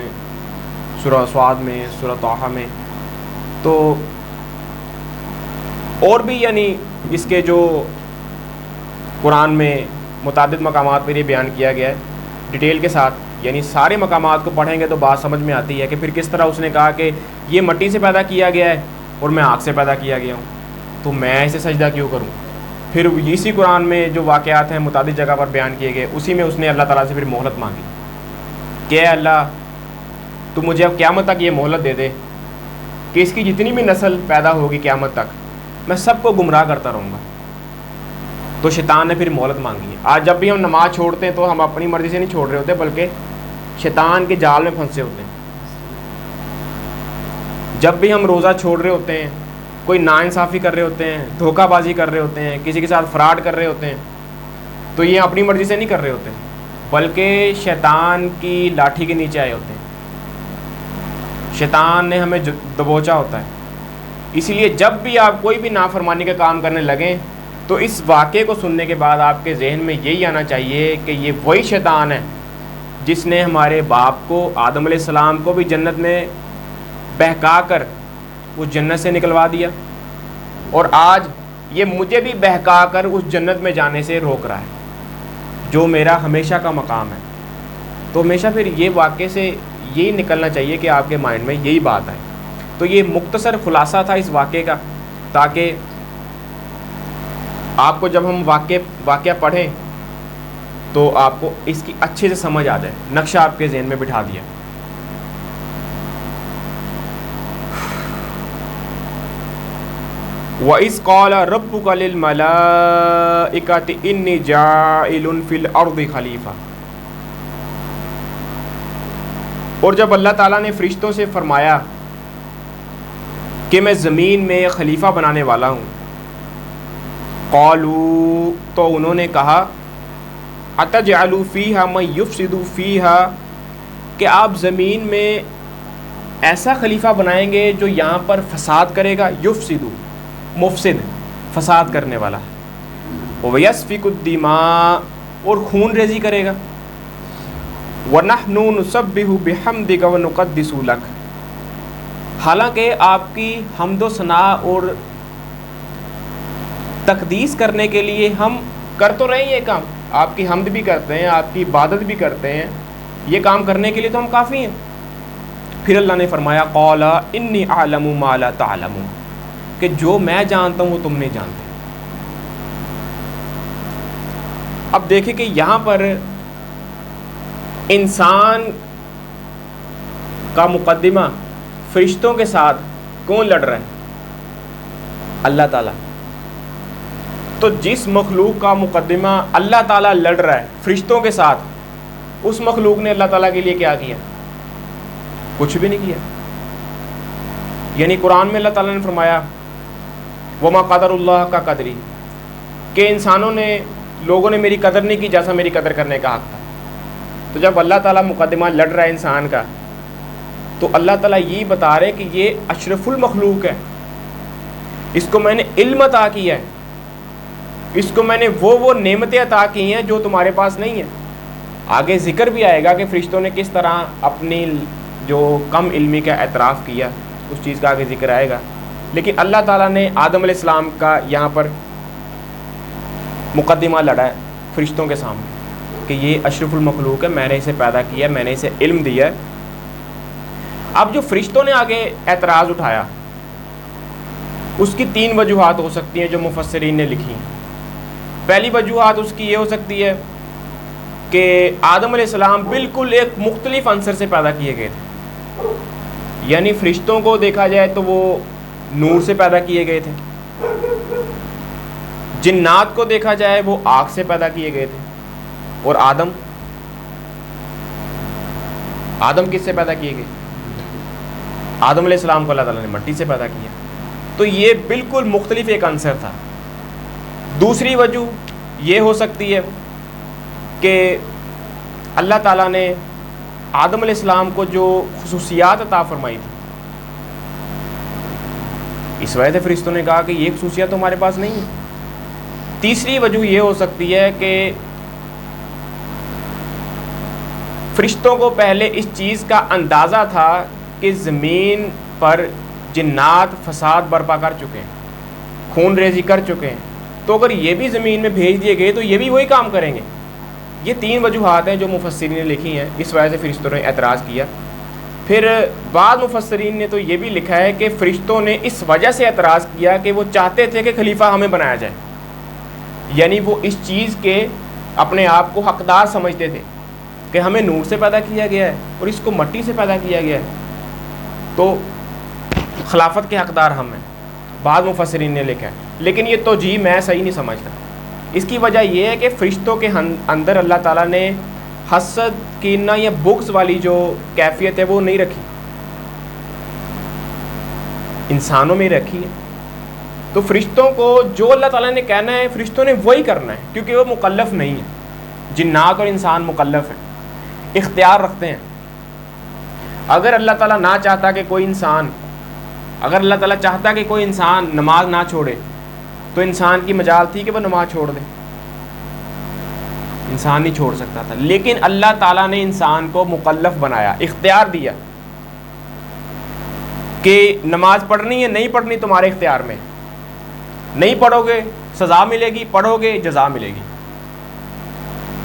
سورہ سواد میں، سورہ طٰہٰ میں. تو اور بھی یعنی اس کے جو قرآن میں متعدد مقامات پر یہ بیان کیا گیا ہے ڈیٹیل کے ساتھ. یعنی سارے مقامات کو پڑھیں گے تو بات سمجھ میں آتی ہے کہ پھر کس طرح اس نے کہا کہ یہ مٹی سے پیدا کیا گیا ہے اور میں آگ سے پیدا کیا گیا ہوں، تو میں اسے سجدہ کیوں کروں. پھر اسی قرآن میں جو واقعات ہیں متعدد جگہ پر بیان کیے گئے، اسی میں اس نے اللہ تعالیٰ سے پھر مہلت مانگی کہ اے اللہ تو مجھے اب قیامت تک یہ مہلت دے دے کہ اس کی جتنی بھی نسل پیدا ہوگی قیامت تک میں سب کو گمراہ کرتا رہوں گا. تو شیطان نے پھر مہلت مانگی ہے. آج جب بھی ہم نماز چھوڑتے ہیں تو ہم اپنی مرضی سے نہیں چھوڑ رہے ہوتے، بلکہ شیطان کے جال میں پھنسے ہوتے ہیں. جب بھی ہم روزہ چھوڑ رہے ہوتے ہیں، کوئی ناانصافی کر رہے ہوتے ہیں، دھوکہ بازی کر رہے ہوتے ہیں، کسی کے ساتھ فراڈ کر رہے ہوتے ہیں، تو یہ اپنی مرضی سے نہیں کر رہے ہوتے، بلکہ شیطان کی لاٹھی کے نیچے آئے ہوتے ہیں. شیطان نے ہمیں دبوچا ہوتا ہے. اسی لیے جب بھی آپ کوئی بھی نافرمانی کا کام کرنے لگیں تو اس واقعے کو سننے کے بعد آپ کے ذہن میں یہی آنا چاہیے کہ یہ وہی شیطان ہے جس نے ہمارے باپ کو آدم علیہ السلام کو بھی جنت میں بہکا کر اس جنت سے نکلوا دیا، اور آج یہ مجھے بھی بہکا کر اس جنت میں جانے سے روک رہا ہے جو میرا ہمیشہ کا مقام ہے. تو ہمیشہ پھر یہ واقعے سے یہی نکلنا چاہیے کہ آپ کے مائنڈ میں یہی بات آئے. تو یہ مختصر خلاصہ تھا اس واقعے کا، تاکہ آپ کو جب ہم واقعہ پڑھیں تو آپ کو اس کی اچھے سے سمجھ آ جائے، نقشہ آپ کے ذہن میں بٹھا دیا. وَإِذْ قَالَ رَبُّكَ لِلْمَلَائِكَةِ إِنِّي جَاعِلٌ فِي الْأَرْضِ خَلِيفَةً. اور جب اللہ تعالیٰ نے فرشتوں سے فرمایا کہ میں زمین میں خلیفہ بنانے والا ہوں، قالوا تو انہوں نے کہا اتجعل فیہا من یفسد فیہا کہ آپ زمین میں ایسا خلیفہ بنائیں گے جو یہاں پر فساد کرے گا. یفسد مفسد، فساد کرنے والا. ویسفک الدماء اور خون ریزی کرے گا. ونحن نسبح بحمدک ونقدس لک، حالانکہ آپ کی حمد و ثناء اور تقدیس کرنے کے لیے ہم کر تو رہے ہیں یہ کام، آپ کی حمد بھی کرتے ہیں، آپ کی عبادت بھی کرتے ہیں، یہ کام کرنے کے لیے تو ہم کافی ہیں. پھر اللہ نے فرمایا قال انی اعلم ما لا تعلمون، کہ جو میں جانتا ہوں وہ تم نہیں جانتے. اب دیکھیں کہ یہاں پر انسان کا مقدمہ فرشتوں کے ساتھ کون لڑ رہا ہے؟ اللہ تعالیٰ. تو جس مخلوق کا مقدمہ اللہ تعالیٰ لڑ رہا ہے فرشتوں کے ساتھ، اس مخلوق نے اللہ تعالیٰ کے لیے کیا کیا؟ کچھ بھی نہیں کیا. یعنی قرآن میں اللہ تعالیٰ نے فرمایا وما قدر اللہ کا قدری، کہ انسانوں نے، لوگوں نے میری قدر نہیں کی جیسا میری قدر کرنے کا حق تھا. تو جب اللہ تعالیٰ مقدمہ لڑ رہا ہے انسان کا، تو اللہ تعالیٰ یہی بتا رہے کہ یہ اشرف المخلوق ہے، اس کو میں نے علم عطا کیا ہے، اس کو میں نے وہ نعمتیں عطا کی ہیں جو تمہارے پاس نہیں ہیں. آگے ذکر بھی آئے گا کہ فرشتوں نے کس طرح اپنی جو کم علمی کا اعتراف کیا، اس چیز کا آگے ذکر آئے گا. لیکن اللہ تعالیٰ نے آدم علیہ السلام کا یہاں پر مقدمہ لڑا ہے فرشتوں کے سامنے کہ یہ اشرف المخلوق ہے، میں نے اسے پیدا کیا ہے، میں نے اسے علم دیا ہے. اب جو فرشتوں نے آگے اعتراض اٹھایا، اس کی 3 وجوہات ہو سکتی ہیں جو مفسرین نے لکھی. پہلی وجوہات اس کی یہ ہو سکتی ہے کہ آدم علیہ السلام بالکل ایک مختلف عنصر سے پیدا کیے گئے تھے. یعنی فرشتوں کو دیکھا جائے تو وہ نور سے پیدا کیے گئے تھے، جنات کو دیکھا جائے وہ آگ سے پیدا کیے گئے تھے، اور آدم کس سے پیدا کیے گئے؟ آدم علیہ السلام کو اللہ تعالیٰ نے مٹی سے پیدا کیا. تو یہ بالکل مختلف ایک عنصر تھا. دوسری وجہ یہ ہو سکتی ہے کہ اللہ تعالیٰ نے آدم علیہ السلام کو جو خصوصیات عطا فرمائی تھی، اس وجہ سے فرشتوں نے کہا کہ یہ خصوصیات تو ہمارے پاس نہیں ہے. تیسری وجہ یہ ہو سکتی ہے کہ فرشتوں کو پہلے اس چیز کا اندازہ تھا کہ زمین پر جنات فساد برپا کر چکے ہیں، خون ریزی کر چکے ہیں، تو اگر یہ بھی زمین میں بھیج دیے گئے تو یہ بھی وہی کام کریں گے۔ یہ 3 وجوہات ہیں جو مفسرین نے لکھی ہیں، اس وجہ سے فرشتوں نے اعتراض کیا۔ پھر بعض مفسرین نے تو یہ بھی لکھا ہے کہ فرشتوں نے اس وجہ سے اعتراض کیا کہ وہ چاہتے تھے کہ خلیفہ ہمیں بنایا جائے، یعنی وہ اس چیز کے اپنے آپ کو حقدار سمجھتے تھے کہ ہمیں نور سے پیدا کیا گیا ہے اور اس کو مٹی سے پیدا کیا گیا ہے، تو خلافت کے حقدار ہم ہیں، بعض مفسرین نے لکھا ہے۔ لیکن یہ توجیہ میں صحیح نہیں سمجھتا۔ اس کی وجہ یہ ہے کہ فرشتوں کے اندر اللہ تعالیٰ نے حسد، کینہ یا بغض والی جو کیفیت ہے وہ نہیں رکھی، انسانوں میں رکھی ہے۔ تو فرشتوں کو جو اللہ تعالیٰ نے کہنا ہے فرشتوں نے وہی کرنا ہے، کیونکہ وہ مکلف نہیں ہے۔ جنات اور انسان مکلف ہیں، اختیار رکھتے ہیں۔ اگر اللہ تعالیٰ نہ چاہتا کہ کوئی انسان، اگر اللہ تعالیٰ چاہتا کہ کوئی انسان نماز نہ چھوڑے تو انسان کی مجال تھی کہ وہ نماز چھوڑ دے، انسان نہیں چھوڑ سکتا تھا۔ لیکن اللہ تعالیٰ نے انسان کو مکلف بنایا، اختیار دیا کہ نماز پڑھنی ہے، نہیں پڑھنی تمہارے اختیار میں، نہیں پڑھو گے سزا ملے گی، پڑھو گے جزا ملے گی،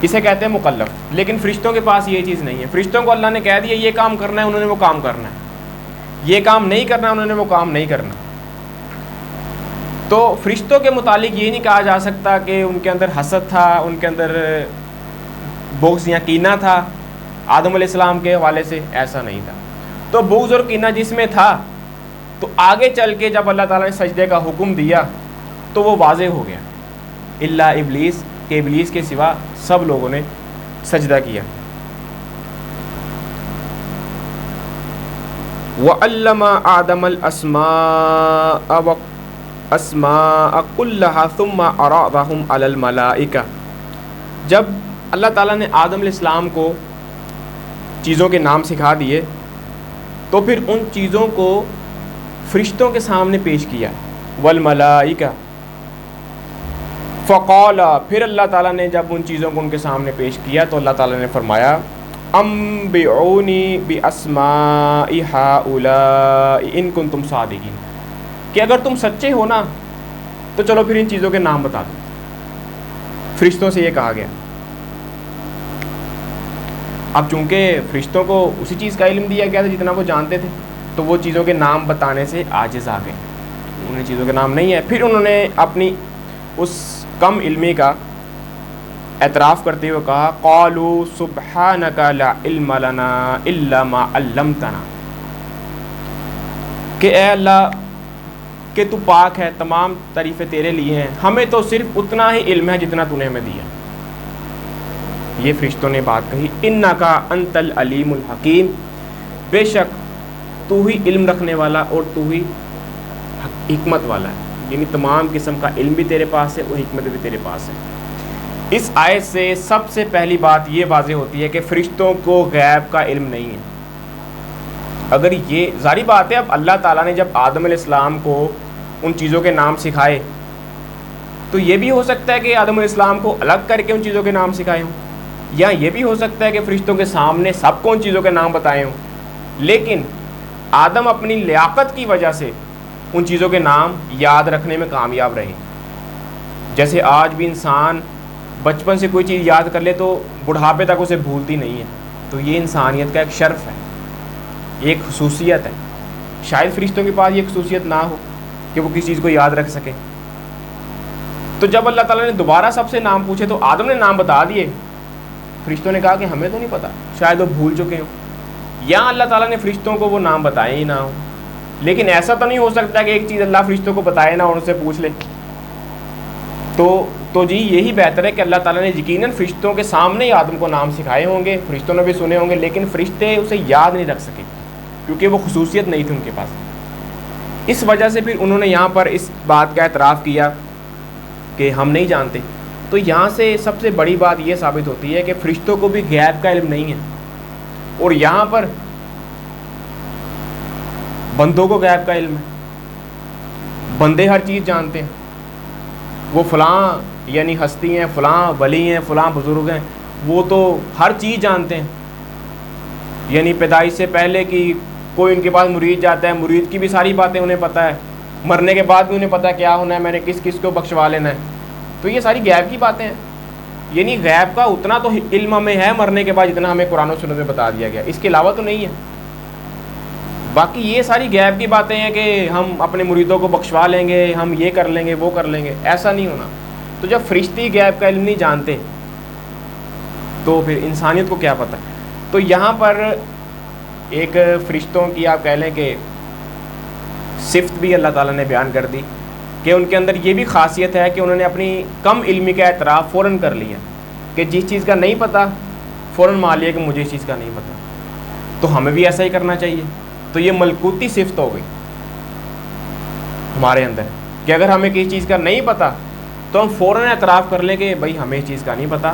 اسے کہتے ہیں مکلف۔ لیکن فرشتوں کے پاس یہ چیز نہیں ہے۔ فرشتوں کو اللہ نے کہہ دیا یہ کام کرنا ہے، انہوں نے وہ کام کرنا ہے، یہ کام نہیں کرنا ہے، انہوں نے وہ کام نہیں کرنا۔ تو فرشتوں کے متعلق یہ نہیں کہا جا سکتا کہ ان کے اندر حسد تھا، ان کے اندر بغض یا کینہ تھا آدم علیہ السلام کے حوالے سے، ایسا نہیں تھا۔ تو بغض اور کینہ جس میں تھا تو آگے چل کے جب اللہ تعالیٰ نے سجدے کا حکم دیا تو وہ واضح ہو گیا، الا ابلیس، کہ ابلیس کے سوا سب لوگوں نے سجدہ کیا۔ وَعَلَّمَ آدَمَ الْأَسْمَاءَ كُلَّهَا ثُمَّ عَرَضَهُمْ عَلَى الْمَلَائِكَةِ، جب اللہ تعالیٰ نے آدم علیہ السلام کو چیزوں کے نام سکھا دیے تو پھر ان چیزوں کو فرشتوں کے سامنے پیش کیا، والملائکہ، فقال، پھر اللہ تعالیٰ نے جب ان چیزوں کو ان کے سامنے پیش کیا تو اللہ تعالیٰ نے فرمایا انبئونی باسماء ہؤلاء ان کنتم صادقین، کہ اگر تم سچے ہو نا تو چلو پھر ان چیزوں کے نام بتا دو۔ فرشتوں سے یہ کہا گیا۔ اب چونکہ فرشتوں کو اسی چیز کا علم دیا گیا تھا جتنا وہ جانتے تھے، تو وہ چیزوں کے نام بتانے سے عاجز آ گئے، انہیں چیزوں کے نام نہیں ہے۔ پھر انہوں نے اپنی اس کم علمی کا اعتراف کرتے ہوئے کہا قالوا سبحانک لا علم لنا الا ما علمتنا، کہ اے اللہ کہ تو پاک ہے، تمام تعریفیں تیرے لیے ہیں، ہمیں تو صرف اتنا ہی علم ہے جتنا تو نے ہمیں دیا۔ یہ فرشتوں نے بات کہی، انکا انت العلیم الحکیم، بے شک تو ہی علم رکھنے والا اور تو ہی حکمت والا ہے، یعنی تمام قسم کا علم بھی تیرے پاس ہے اور حکمت بھی تیرے پاس ہے۔ اس آیت سے سب سے پہلی بات یہ واضح ہوتی ہے کہ فرشتوں کو غیب کا علم نہیں ہے۔ اگر یہ ظاہری بات ہے، اب اللہ تعالیٰ نے جب آدم علیہ السلام کو ان چیزوں کے نام سکھائے تو یہ بھی ہو سکتا ہے کہ آدم علیہ السلام کو الگ کر کے ان چیزوں کے نام سکھائے ہوں، یا یہ بھی ہو سکتا ہے کہ فرشتوں کے سامنے سب کو ان چیزوں کے نام بتائے ہوں، لیکن آدم اپنی لیاقت کی وجہ سے ان چیزوں کے نام یاد رکھنے میں کامیاب رہے۔ جیسے آج بھی انسان بچپن سے کوئی چیز یاد کر لے تو بڑھاپے تک اسے بھولتی نہیں ہے، تو یہ انسانیت کا ایک شرف ہے، یہ ایک خصوصیت ہے۔ شاید فرشتوں کے پاس یہ خصوصیت نہ ہو کہ وہ کسی چیز کو یاد رکھ سکے۔ تو جب اللہ تعالیٰ نے دوبارہ سب سے نام پوچھے تو آدم نے نام بتا دیے، فرشتوں نے کہا کہ ہمیں تو نہیں پتہ، شاید وہ بھول چکے ہوں، یا اللہ تعالیٰ نے فرشتوں کو وہ نام بتائے ہی نہ ہوں۔ لیکن ایسا تو نہیں ہو سکتا کہ ایک چیز اللہ فرشتوں کو بتائے نہ اور ان سے پوچھ لے۔ تو جی یہی بہتر ہے کہ اللہ تعالیٰ نے یقیناً فرشتوں کے سامنے ہی آدم کو نام سکھائے ہوں گے، فرشتوں نے بھی سنے ہوں گے، لیکن فرشتے اسے یاد نہیں رکھ سکے کیونکہ وہ خصوصیت نہیں تھی ان کے پاس۔ اس وجہ سے پھر انہوں نے یہاں پر اس بات کا اعتراف کیا کہ ہم نہیں جانتے۔ تو یہاں سے سب سے بڑی بات یہ ثابت ہوتی ہے کہ فرشتوں کو بھی غیب کا علم نہیں ہے، اور یہاں پر بندوں کو غیب کا علم ہے۔ بندے ہر چیز جانتے ہیں، وہ فلاں یعنی ہستی ہیں، فلاں ولی ہیں، فلاں بزرگ ہیں، وہ تو ہر چیز جانتے ہیں، یعنی پیدائش سے پہلے کی کوئی ان کے پاس مرید جاتا ہے، مرید کی بھی ساری باتیں انہیں پتہ ہے، مرنے کے بعد بھی انہیں پتہ ہے کیا ہونا ہے، میں نے کس کس کو بخشوا لینا ہے. تو یہ ساری غیب کی باتیں ہیں. یعنی غیب کا اتنا تو علم ہمیں ہے مرنے کے بعد جتنا ہمیں قرآن و سنت میں بتا دیا گیا، اس کے علاوہ تو نہیں ہے. باقی یہ ساری غیب کی باتیں ہیں کہ ہم اپنے مریدوں کو بخشوا لیں گے، ہم یہ کر لیں گے، وہ کر لیں گے، ایسا نہیں ہونا. تو جب فرشتے غیب کا علم نہیں جانتے تو پھر انسانیت کو کیا پتہ. تو یہاں پر ایک فرشتوں کی آپ کہہ لیں کہ صفت بھی اللہ تعالیٰ نے بیان کر دی کہ ان کے اندر یہ بھی خاصیت ہے کہ انہوں نے اپنی کم علمی کا اعتراف فوراً کر لیا کہ جس چیز کا نہیں پتہ فوراً مان لیا کہ مجھے اس چیز کا نہیں پتہ. تو ہمیں بھی ایسا ہی کرنا چاہیے. تو یہ ملکوتی صفت ہو گئی ہمارے اندر کہ اگر ہمیں کسی چیز کا نہیں پتہ تو ہم فوراً اعتراف کر لیں کہ بھائی ہمیں اس چیز کا نہیں پتہ،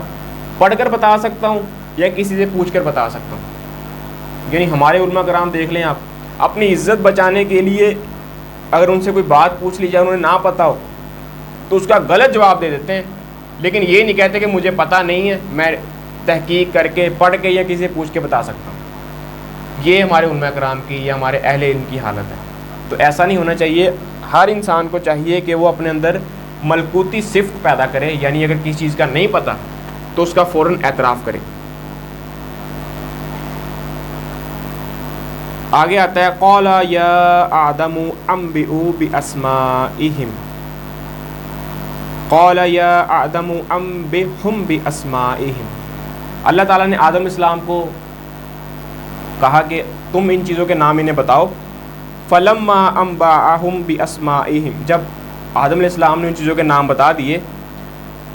پڑھ کر بتا سکتا ہوں یا کسی سے پوچھ کر بتا سکتا ہوں. یعنی ہمارے علماء کرام دیکھ لیں آپ، اپنی عزت بچانے کے لیے اگر ان سے کوئی بات پوچھ لی جائے انہیں نہ پتہ ہو تو اس کا غلط جواب دے دیتے ہیں، لیکن یہ نہیں کہتے کہ مجھے پتہ نہیں ہے، میں تحقیق کر کے پڑھ کے یا کسی سے پوچھ کے بتا سکتا ہوں. یہ ہمارے علماء کرام کی یا ہمارے اہل علم کی حالت ہے. تو ایسا نہیں ہونا چاہیے. ہر انسان کو چاہیے کہ وہ اپنے اندر ملکوتی صفت پیدا کرے، یعنی اگر کسی چیز کا نہیں پتہ تو اس کا فوراً اعتراف کرے. آگے آتا ہے قال یا آدم انبئوا باسمائہم، قال یا آدم انبئہم باسمائہم. اللہ تعالیٰ نے آدم السلام کو کہا کہ تم ان چیزوں کے نام انہیں بتاؤ. فلما انبأہم باسمائہم، جب آدم علیہ السلام نے ان چیزوں کے نام بتا دیے،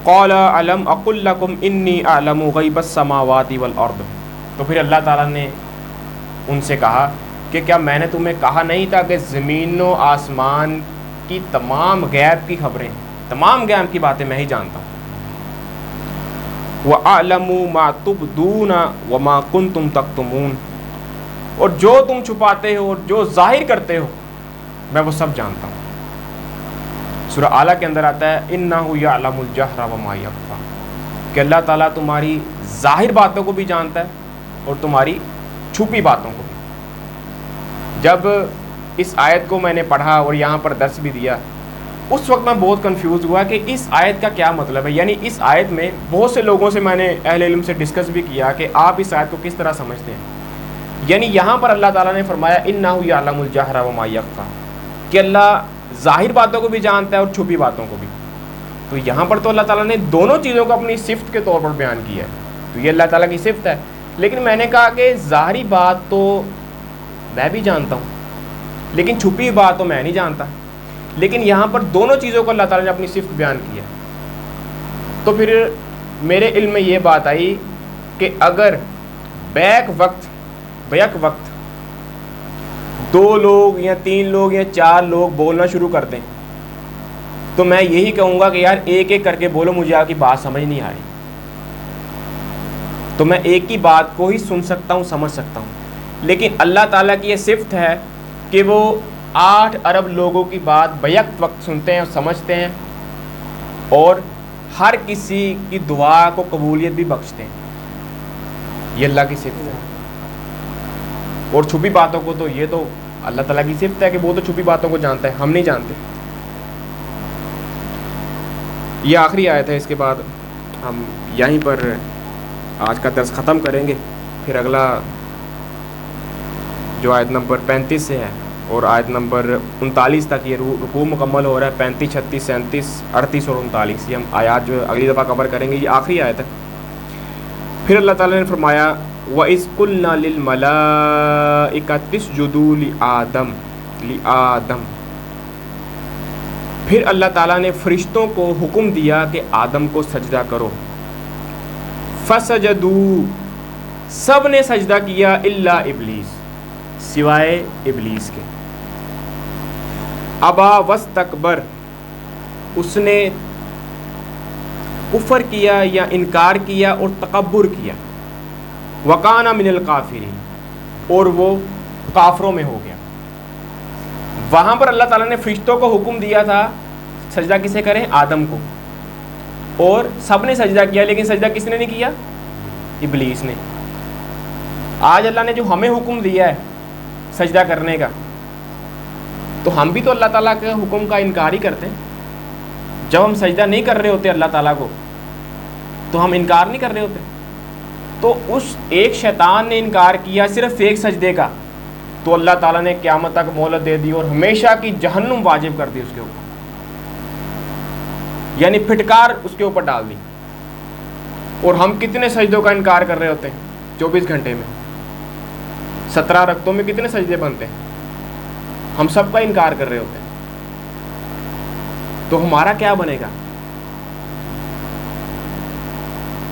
قال الم اقل لکم انی اعلم غیب السماوات والارض، تو پھر اللہ تعالیٰ نے ان سے کہا کہ کیا میں نے تمہیں کہا نہیں تھا کہ زمین و آسمان کی تمام غیب کی خبریں، تمام غیب کی باتیں میں ہی جانتا ہوں. وَأَعْلَمُ مَا تُبْدُونَ وَمَا كُنْتُمْ تَكْتُمُونَ، اور جو تم چھپاتے ہو اور جو ظاہر کرتے ہو میں وہ سب جانتا ہوں. سورہ اعلیٰ کے اندر آتا ہے اِنَّهُ يَعْلَمُ الْجَهْرَ وَمَا يَخْفَى، کہ اللہ تعالیٰ تمہاری ظاہر باتوں کو بھی جانتا ہے اور تمہاری چھپی باتوں کو بھی. جب اس آیت کو میں نے پڑھا اور یہاں پر درس بھی دیا، اس وقت میں بہت کنفیوز ہوا کہ اس آیت کا کیا مطلب ہے. یعنی اس آیت میں بہت سے لوگوں سے میں نے اہل علم سے ڈسکس بھی کیا کہ آپ اس آیت کو کس طرح سمجھتے ہیں. یعنی یہاں پر اللہ تعالیٰ نے فرمایا اِنَّهُ يَعْلَمُ الْجَهْرَ وَمَا يَخْفَى، کہ اللہ ظاہر باتوں کو بھی جانتا ہے اور چھپی باتوں کو بھی. تو یہاں پر تو اللہ تعالیٰ نے دونوں چیزوں کو اپنی صفت کے طور پر بیان کیا ہے، تو یہ اللہ تعالیٰ کی صفت ہے. لیکن میں نے کہا کہ ظاہری بات تو میں بھی جانتا ہوں لیکن چھپی بات تو میں نہیں جانتا. لیکن یہاں پر دونوں چیزوں کو اللہ تعالیٰ نے اپنی صفت بیان کی ہے. تو پھر میرے علم میں یہ بات آئی کہ اگر بیک وقت 2 لوگ یا 3 لوگ یا 4 لوگ بولنا شروع کر دیں تو میں یہی کہوں گا کہ یار ایک ایک کر کے بولو، مجھے آپ کی بات سمجھ نہیں آ رہی. تو میں ایک کی بات کو ہی سن سکتا ہوں، سمجھ سکتا ہوں. لیکن اللہ تعالیٰ کی یہ صفت ہے کہ وہ 8 ارب لوگوں کی بات بیک وقت سنتے ہیں اور سمجھتے ہیں اور ہر کسی کی دعا کو قبولیت بھی بخشتے ہیں. یہ اللہ کی صفت ہے. اور چھپی باتوں کو تو یہ تو اللہ تعالیٰ کی صفت ہے کہ وہ تو چھپی باتوں کو جانتا ہے، ہم نہیں جانتے. یہ آخری آیت ہے، اس کے بعد ہم یہیں پر آج کا درس ختم کریں گے. پھر اگلا جو آیت نمبر 35 سے ہے اور آیت نمبر 39 تک یہ رکوع مکمل ہو رہا ہے. 35، 36، 37، 38 اور 39 یہ ہم آیات جو اگلی دفعہ کور کریں گے. یہ آخری آیت ہے. پھر اللہ تعالیٰ نے فرمایا وَإِذْ قُلْنَا لِلْمَلَائِكَةِ اسْجُدُوا لِآدَمَ، پھر اللہ تعالیٰ نے فرشتوں کو حکم دیا کہ آدم کو سجدہ کرو. فَسَجَدُوا، سب نے سجدہ کیا، الا ابلیس، سوائے ابلیس کے. ابا واستکبر، اس نے کفر کیا یا انکار کیا اور تکبر کیا. وکان من الکافرین، اور وہ کافروں میں ہو گیا. وہاں پر اللہ تعالیٰ نے فرشتوں کو حکم دیا تھا سجدہ کسے کریں؟ آدم کو. اور سب نے سجدہ کیا، لیکن سجدہ کس نے نہیں کیا؟ ابلیس نے۔ آج اللہ نے جو ہمیں حکم دیا ہے سجدہ کرنے کا، تو ہم بھی تو اللہ تعالیٰ کے حکم کا انکار ہی کرتے ہیں۔ جب ہم سجدہ نہیں کر رہے ہوتے اللہ تعالیٰ کو، تو ہم انکار نہیں کر رہے ہوتے۔ تو اس ایک شیطان نے انکار کیا صرف ایک سجدے کا، تو اللہ تعالیٰ نے قیامت تک مہلت دے دی اور ہمیشہ کی جہنم واجب کر دی اس کے اوپر، یعنی پھٹکار اس کے اوپر ڈال دی۔ اور ہم کتنے سجدوں کا انکار کر رہے ہوتے ہیں 24 گھنٹے میں؟ 17 رکعتوں میں کتنے سجدے بنتے ہیں؟ ہم سب کا انکار کر رہے ہوتے ہیں۔ تو ہمارا کیا بنے گا؟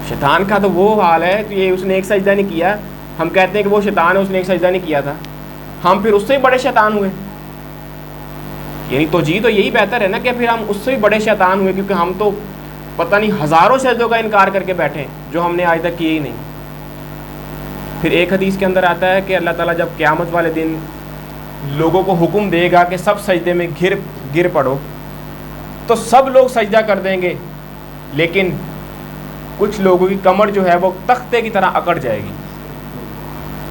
شیطان کا تو وہ حال ہے کہ یہ اس نے ایک سجدہ نہیں کیا، ہم کہتے ہیں کہ وہ شیطان ہے، اس نے ایک سجدہ نہیں کیا تھا، ہم پھر اس سے بھی بڑے شیطان ہوئے۔ یعنی تو یہی بہتر ہے نا کہ پھر ہم اس سے بھی بڑے شیطان ہوئے، کیونکہ ہم تو پتہ نہیں ہزاروں سجدوں کا انکار کر کے بیٹھے ہیں جو ہم نے آج تک کیے ہی نہیں۔ پھر ایک حدیث کے اندر آتا ہے کہ اللہ تعالیٰ جب قیامت والے دن لوگوں کو حکم دے گا کہ سب سجدے میں گر پڑو، تو سب لوگ سجدہ کر دیں گے، لیکن کچھ لوگوں کی کمر جو ہے وہ تختے کی طرح اکڑ جائے گی۔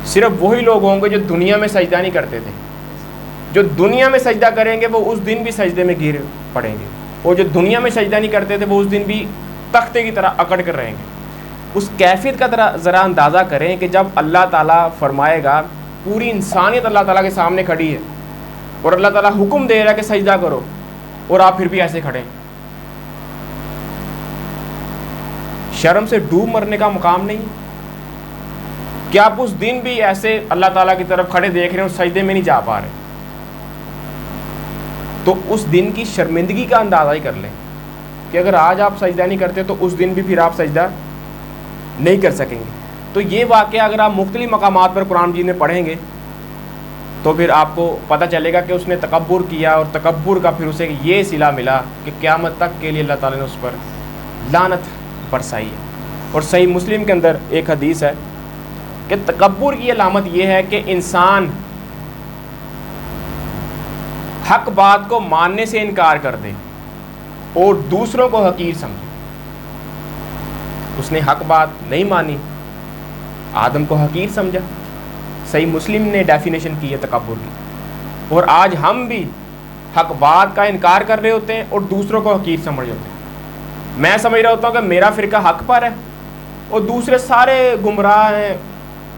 صرف وہی لوگ ہوں گے جو دنیا میں سجدہ نہیں کرتے تھے، جو دنیا میں سجدہ کریں گے وہ اس دن بھی سجدے میں گر پڑیں گے، اور جو دنیا میں سجدہ نہیں کرتے تھے وہ اس دن بھی تختے کی طرح اکڑ کر رہیں گے۔ اس کیفیت کا ذرا اندازہ کریں کہ جب اللہ تعالیٰ فرمائے گا، پوری انسانیت اللہ تعالیٰ کے سامنے کھڑی ہے اور اللہ تعالیٰ حکم دے رہا ہے کہ سجدہ کرو، اور آپ پھر بھی ایسے کھڑے ہیں۔ شرم سے ڈوب مرنے کا مقام نہیں؟ کیا آپ اس دن بھی ایسے اللہ تعالیٰ کی طرف کھڑے دیکھ رہے ہیں اور سجدے میں نہیں جا پا رہے؟ تو اس دن کی شرمندگی کا اندازہ ہی کر لیں کہ اگر آج آپ سجدہ نہیں کرتے تو اس دن بھی پھر آپ سجدہ نہیں کر سکیں گے۔ تو یہ واقعہ اگر آپ مختلف مقامات پر قرآن مجید میں پڑھیں گے تو پھر آپ کو پتہ چلے گا کہ اس نے تکبر کیا، اور تکبر کا پھر اسے یہ صلہ ملا کہ قیامت تک کے لیے اللہ تعالیٰ نے اس پر لعنت برسائی ہے۔ اور صحیح مسلم کے اندر ایک حدیث ہے کہ تکبر کی علامت یہ ہے کہ انسان حق بات کو ماننے سے انکار کر دے اور دوسروں کو حقیر سمجھے۔ اس نے حق بات نہیں مانی، آدم کو حقیر سمجھا۔ صحیح مسلم نے ڈیفینیشن کی ہے تکبر کی۔ اور آج ہم بھی حق بات کا انکار کر رہے ہوتے ہیں اور دوسروں کو حقیر سمجھ رہے ہوتے ہیں۔ میں سمجھ رہا ہوتا ہوں کہ میرا فرقہ حق پر ہے اور دوسرے سارے گمراہ ہیں،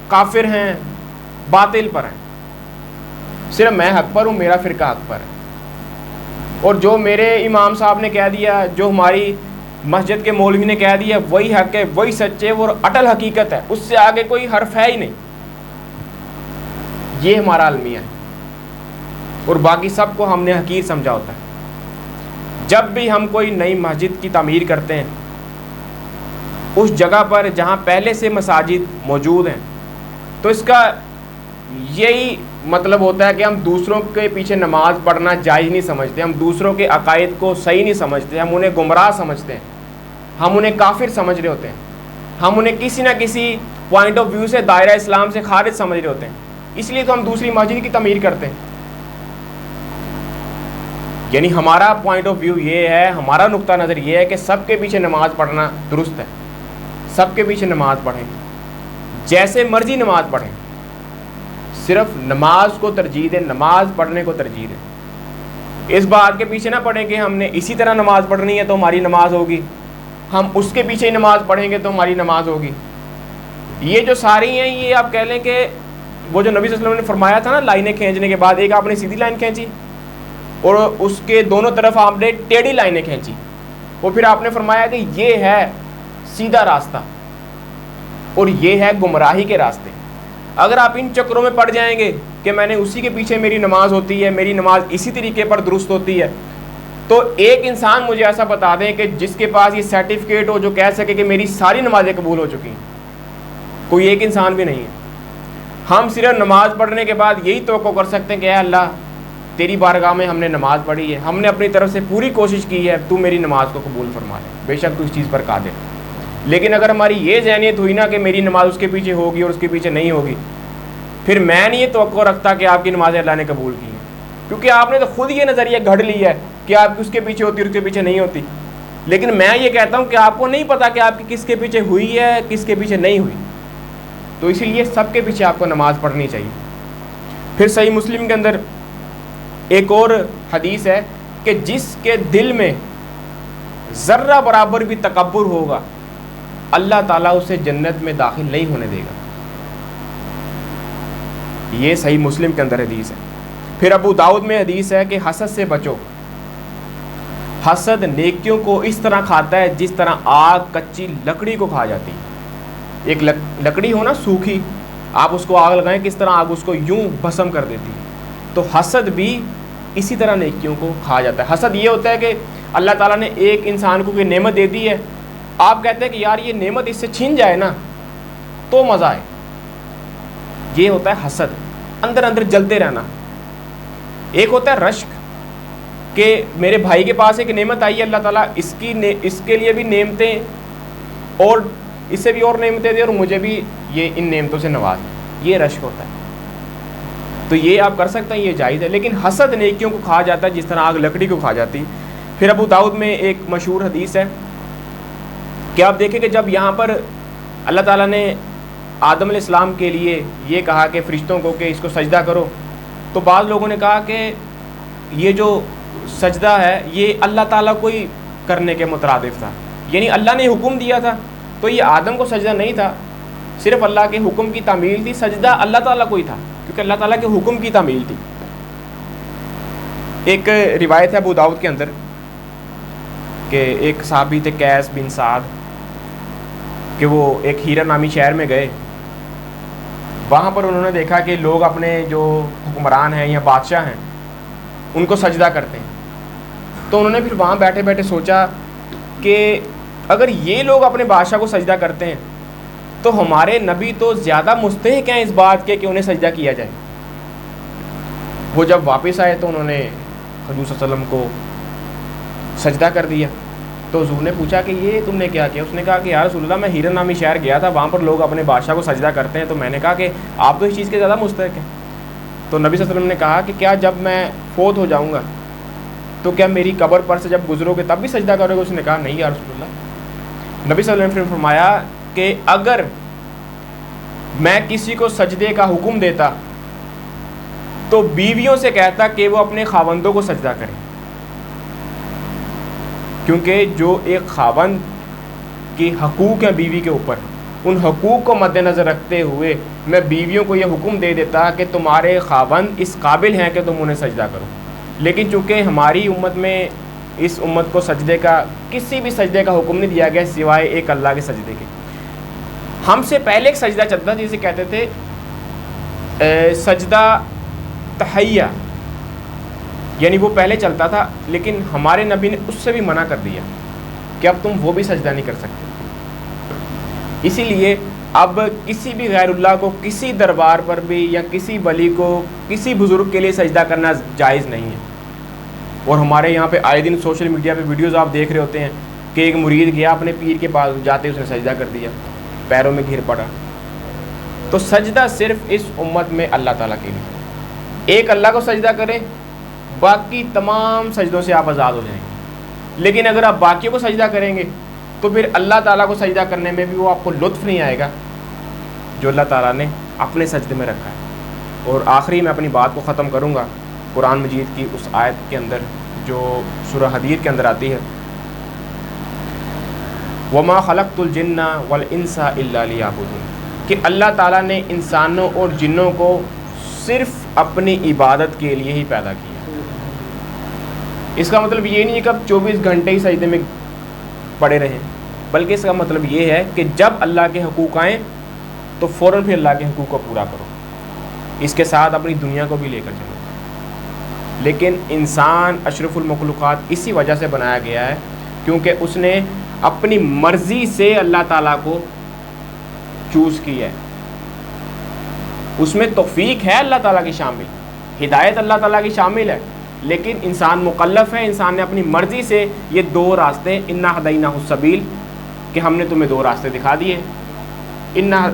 کافر ہیں، باطل پر ہیں، صرف میں حق پر ہوں، میرا فرقہ حق پر ہے۔ اور جو میرے امام صاحب نے کہہ دیا، جو ہماری مسجد کے مولوی نے کہہ دیا، وہی حق ہے، وہی سچ ہے، وہ اٹل حقیقت ہے، اس سے آگے کوئی حرف ہے ہی نہیں۔ یہ ہمارا المیہ ہے، اور باقی سب کو ہم نے حقیر سمجھا ہوتا ہے۔ جب بھی ہم کوئی نئی مسجد کی تعمیر کرتے ہیں، اس جگہ پر جہاں پہلے سے مساجد موجود ہیں، تو اس کا یہی مطلب ہوتا ہے کہ ہم دوسروں کے پیچھے نماز پڑھنا جائز نہیں سمجھتے، ہم دوسروں کے عقائد کو صحیح نہیں سمجھتے، ہم انہیں گمراہ سمجھتے ہیں، ہم انہیں کافر سمجھ رہے ہوتے ہیں، ہم انہیں کسی نہ کسی پوائنٹ آف ویو سے دائرہ اسلام سے خارج سمجھ رہے ہوتے ہیں، اس لیے تو ہم دوسری مسجد کی تعمیر کرتے ہیں۔ یعنی ہمارا پوائنٹ آف ویو یہ ہے، ہمارا نقطہ نظر یہ ہے کہ سب کے پیچھے نماز پڑھنا درست ہے، سب کے پیچھے نماز پڑھیں، جیسے مرضی نماز پڑھیں، صرف نماز کو ترجیح دیں، نماز پڑھنے کو ترجیح دیں۔ اس بات کے پیچھے نہ پڑھیں کہ ہم نے اسی طرح نماز پڑھنی ہے تو ہماری نماز ہوگی، ہم اس کے پیچھے ہی نماز پڑھیں گے تو ہماری نماز ہوگی۔ یہ جو ساری ہیں، یہ آپ کہہ لیں کہ وہ جو نبی صلی اللہ علیہ وسلم نے فرمایا تھا نا، لائنیں کھینچنے کے بعد ایک آپ نے سیدھی لائن کھینچی اور اس کے دونوں طرف آپ نے ٹیڑھی لائنیں کھینچی، اور پھر آپ نے فرمایا کہ یہ ہے سیدھا راستہ اور یہ ہے گمراہی کے راستے۔ اگر آپ ان چکروں میں پڑ جائیں گے کہ میں نے اسی کے پیچھے میری نماز ہوتی ہے، میری نماز اسی طریقے پر درست ہوتی ہے، تو ایک انسان مجھے ایسا بتا دیں کہ جس کے پاس یہ سرٹیفکیٹ ہو جو کہہ سکے کہ میری ساری نمازیں قبول ہو چکی ہیں، کوئی ایک انسان بھی نہیں ہے۔ ہم صرف نماز پڑھنے کے بعد یہی توقع کر سکتے ہیں کہ اے اللہ، تیری بارگاہ میں ہم نے نماز پڑھی ہے، ہم نے اپنی طرف سے پوری کوشش کی ہے، تو میری نماز کو قبول فرما لے، بے شک تو اس چیز پر قادر ہے۔ لیکن اگر ہماری یہ ذہنیت ہوئی نا کہ میری نماز اس کے پیچھے ہوگی اور اس کے پیچھے نہیں ہوگی، پھر میں نہیں یہ توقع رکھتا کہ آپ کی نمازیں اللہ نے قبول کی ہیں، کیونکہ آپ نے تو خود یہ نظریہ گھڑ لی ہے کہ آپ اس کے پیچھے ہوتی اور اس کے پیچھے نہیں ہوتی۔ لیکن میں یہ کہتا ہوں کہ آپ کو نہیں پتا کہ آپ کی کس کے پیچھے ہوئی ہے, کس کے پیچھے نہیں ہوئی, تو اسی لیے سب کے پیچھے آپ کو نماز پڑھنی چاہیے. پھر صحیح مسلم کے اندر ایک اور حدیث ہے کہ جس کے دل میں ذرہ برابر بھی تکبر ہوگا اللہ تعالیٰ اسے جنت میں داخل نہیں ہونے دے گا. یہ صحیح مسلم کے اندر حدیث ہے. پھر ابو داؤد میں حدیث ہے کہ حسد سے بچو. حسد نیکیوں کو اس طرح کھاتا ہے جس طرح آگ کچی لکڑی کو کھا جاتی ہے. ایک لکڑی ہو نا سوکھی, آپ اس کو آگ لگائیں کس طرح آگ اس کو یوں بھسم کر دیتی ہے, تو حسد بھی اسی طرح نیکیوں کو کھا جاتا ہے. حسد یہ ہوتا ہے کہ اللہ تعالیٰ نے ایک انسان کو کوئی نعمت دے دی ہے, آپ کہتے ہیں کہ یار یہ نعمت اس سے چھین جائے نا تو مزہ آئے. یہ ہوتا ہے حسد, اندر اندر جلتے رہنا. ایک ہوتا ہے رشک کہ میرے بھائی کے پاس ایک نعمت آئی ہے, اللہ تعالیٰ اس کے لیے بھی نعمتیں اور اس سے بھی اور نعمتیں دے اور مجھے بھی یہ ان نعمتوں سے نواز. یہ رشک ہوتا ہے. تو یہ آپ کر سکتے ہیں, یہ جائز ہے. لیکن حسد نیکیوں کو کھا جاتا ہے جس طرح آگ لکڑی کو کھا جاتی. پھر ابو داؤد میں ایک مشہور حدیث ہے کہ آپ دیکھیں کہ جب یہاں پر اللہ تعالیٰ نے آدم علیہ السلام کے لیے یہ کہا کہ فرشتوں کو کہ اس کو سجدہ کرو, تو بعض لوگوں نے کہا کہ یہ جو سجدہ ہے یہ اللہ تعالیٰ کو ہی کرنے کے مترادف تھا, یعنی اللہ نے حکم دیا تھا تو یہ آدم کو سجدہ نہیں تھا, صرف اللہ کے حکم کی تعمیل تھی. سجدہ اللہ تعالیٰ کو ہی تھا کیونکہ اللہ تعالیٰ کے حکم کی تعمیل تھی. ایک روایت ہے ابو داؤد کے اندر کہ ایک صحابی تھے قیس بن سعد, کہ وہ ایک ہیرا نامی شہر میں گئے. وہاں پر انہوں نے دیکھا کہ لوگ اپنے جو حکمران ہیں یا بادشاہ ہیں ان کو سجدہ کرتے ہیں. تو انہوں نے پھر وہاں بیٹھے بیٹھے سوچا کہ اگر یہ لوگ اپنے بادشاہ کو سجدہ کرتے ہیں تو ہمارے نبی تو زیادہ مستحق ہیں اس بات کے کہ انہیں سجدہ کیا جائے. وہ جب واپس آئے تو انہوں نے حضور صلی اللہ علیہ وسلم کو سجدہ کر دیا. تو حضور نے پوچھا کہ یہ تم نے کیا کیا؟ اس نے کہا کہ یا رسول اللہ میں ہیرا نامی شہر گیا تھا, وہاں پر لوگ اپنے بادشاہ کو سجدہ کرتے ہیں, تو میں نے کہا کہ آپ تو اس چیز کے زیادہ مستحق ہیں. تو نبی صلی اللہ علیہ وسلم نے کہا کہ کیا جب میں فوت ہو جاؤں گا تو کیا میری قبر پر سے جب گزرو گے تب بھی سجدہ کرو گے؟ اس نے کہا نہیں یا رسول اللہ. نبی صلی اللہ علیہ وسلم نے فرمایا کہ اگر میں کسی کو سجدے کا حکم دیتا تو بیویوں سے کہتا کہ وہ اپنے خاوندوں کو سجدہ کریں, کیونکہ جو ایک خاوند کی حقوق ہیں بیوی کے اوپر, ان حقوق کو مد نظر رکھتے ہوئے میں بیویوں کو یہ حکم دے دیتا کہ تمہارے خاوند اس قابل ہیں کہ تم انہیں سجدہ کرو. لیکن چونکہ ہماری امت میں اس امت کو سجدے کا کسی بھی سجدے کا حکم نہیں دیا گیا سوائے ایک اللہ کے سجدے کے. ہم سے پہلے ایک سجدہ چلتا تھا جسے کہتے تھے سجدہ تحیہ, یعنی وہ پہلے چلتا تھا, لیکن ہمارے نبی نے اس سے بھی منع کر دیا کہ اب تم وہ بھی سجدہ نہیں کر سکتے. اسی لیے اب کسی بھی غیر اللہ کو کسی دربار پر بھی یا کسی ولی کو کسی بزرگ کے لیے سجدہ کرنا جائز نہیں ہے. اور ہمارے یہاں پہ آئے دن سوشل میڈیا پہ ویڈیوز آپ دیکھ رہے ہوتے ہیں کہ ایک مرید گیا اپنے پیر کے پاس, جاتے اس نے سجدہ کر دیا, پیروں میں گر پڑا. تو سجدہ صرف اس امت میں اللہ تعالیٰ کے لیے, ایک اللہ کو سجدہ کریں, باقی تمام سجدوں سے آپ آزاد ہو جائیں گے. لیکن اگر آپ باقیوں کو سجدہ کریں گے تو پھر اللہ تعالیٰ کو سجدہ کرنے میں بھی وہ آپ کو لطف نہیں آئے گا جو اللہ تعالیٰ نے اپنے سجدے میں رکھا ہے. اور آخری میں اپنی بات کو ختم کروں گا قرآن مجید کی اس آیت کے اندر جو سورہ حدید کے اندر آتی ہے, وَمَا خَلَقْتُ الْجِنَّ وَالْإِنسَ إِلَّا لِيَعْبُدُونِ, کہ اللہ تعالیٰ نے انسانوں اور جنوں کو صرف اپنی عبادت کے لیے ہی پیدا کیا. اس کا مطلب یہ نہیں ہے کہ اب 24 گھنٹے ہی سجدے میں پڑے رہیں, بلکہ اس کا مطلب یہ ہے کہ جب اللہ کے حقوق آئیں تو فوراً پھر اللہ کے حقوق کو پورا کرو, اس کے ساتھ اپنی دنیا کو بھی لے کر چلو. لیکن انسان اشرف المخلوقات اسی وجہ سے بنایا گیا ہے کیونکہ اس نے اپنی مرضی سے اللہ تعالیٰ کو چوز کیا ہے. اس میں توفیق ہے اللہ تعالیٰ کی شامل, ہدایت اللہ تعالیٰ کی شامل ہے, لیکن انسان مکلف ہے. انسان نے اپنی مرضی سے یہ دو راستے انا ہدیناہ السبیل کہ ہم نے تمہیں دو راستے دکھا دیے, انا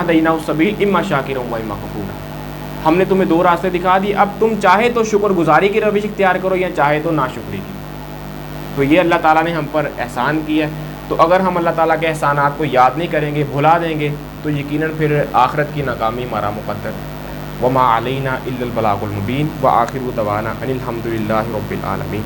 ہدیناہ السبیل اما شاکرا و اما کفورا, ہم نے تمہیں دو راستے دکھا دیے. اب تم چاہے تو شکر گزاری کی روش اختیار کرو یا چاہے تو ناشکری کی. تو یہ اللہ تعالیٰ نے ہم پر احسان کیا ہے. تو اگر ہم اللہ تعالیٰ کے احسانات کو یاد نہیں کریں گے، بھلا دیں گے، تو یقیناً پھر آخرت کی ناکامی ہمارا مقدر. وما علینا الا البلاغ المبین وآخر دعوانا ان الحمد للہ رب العالمین.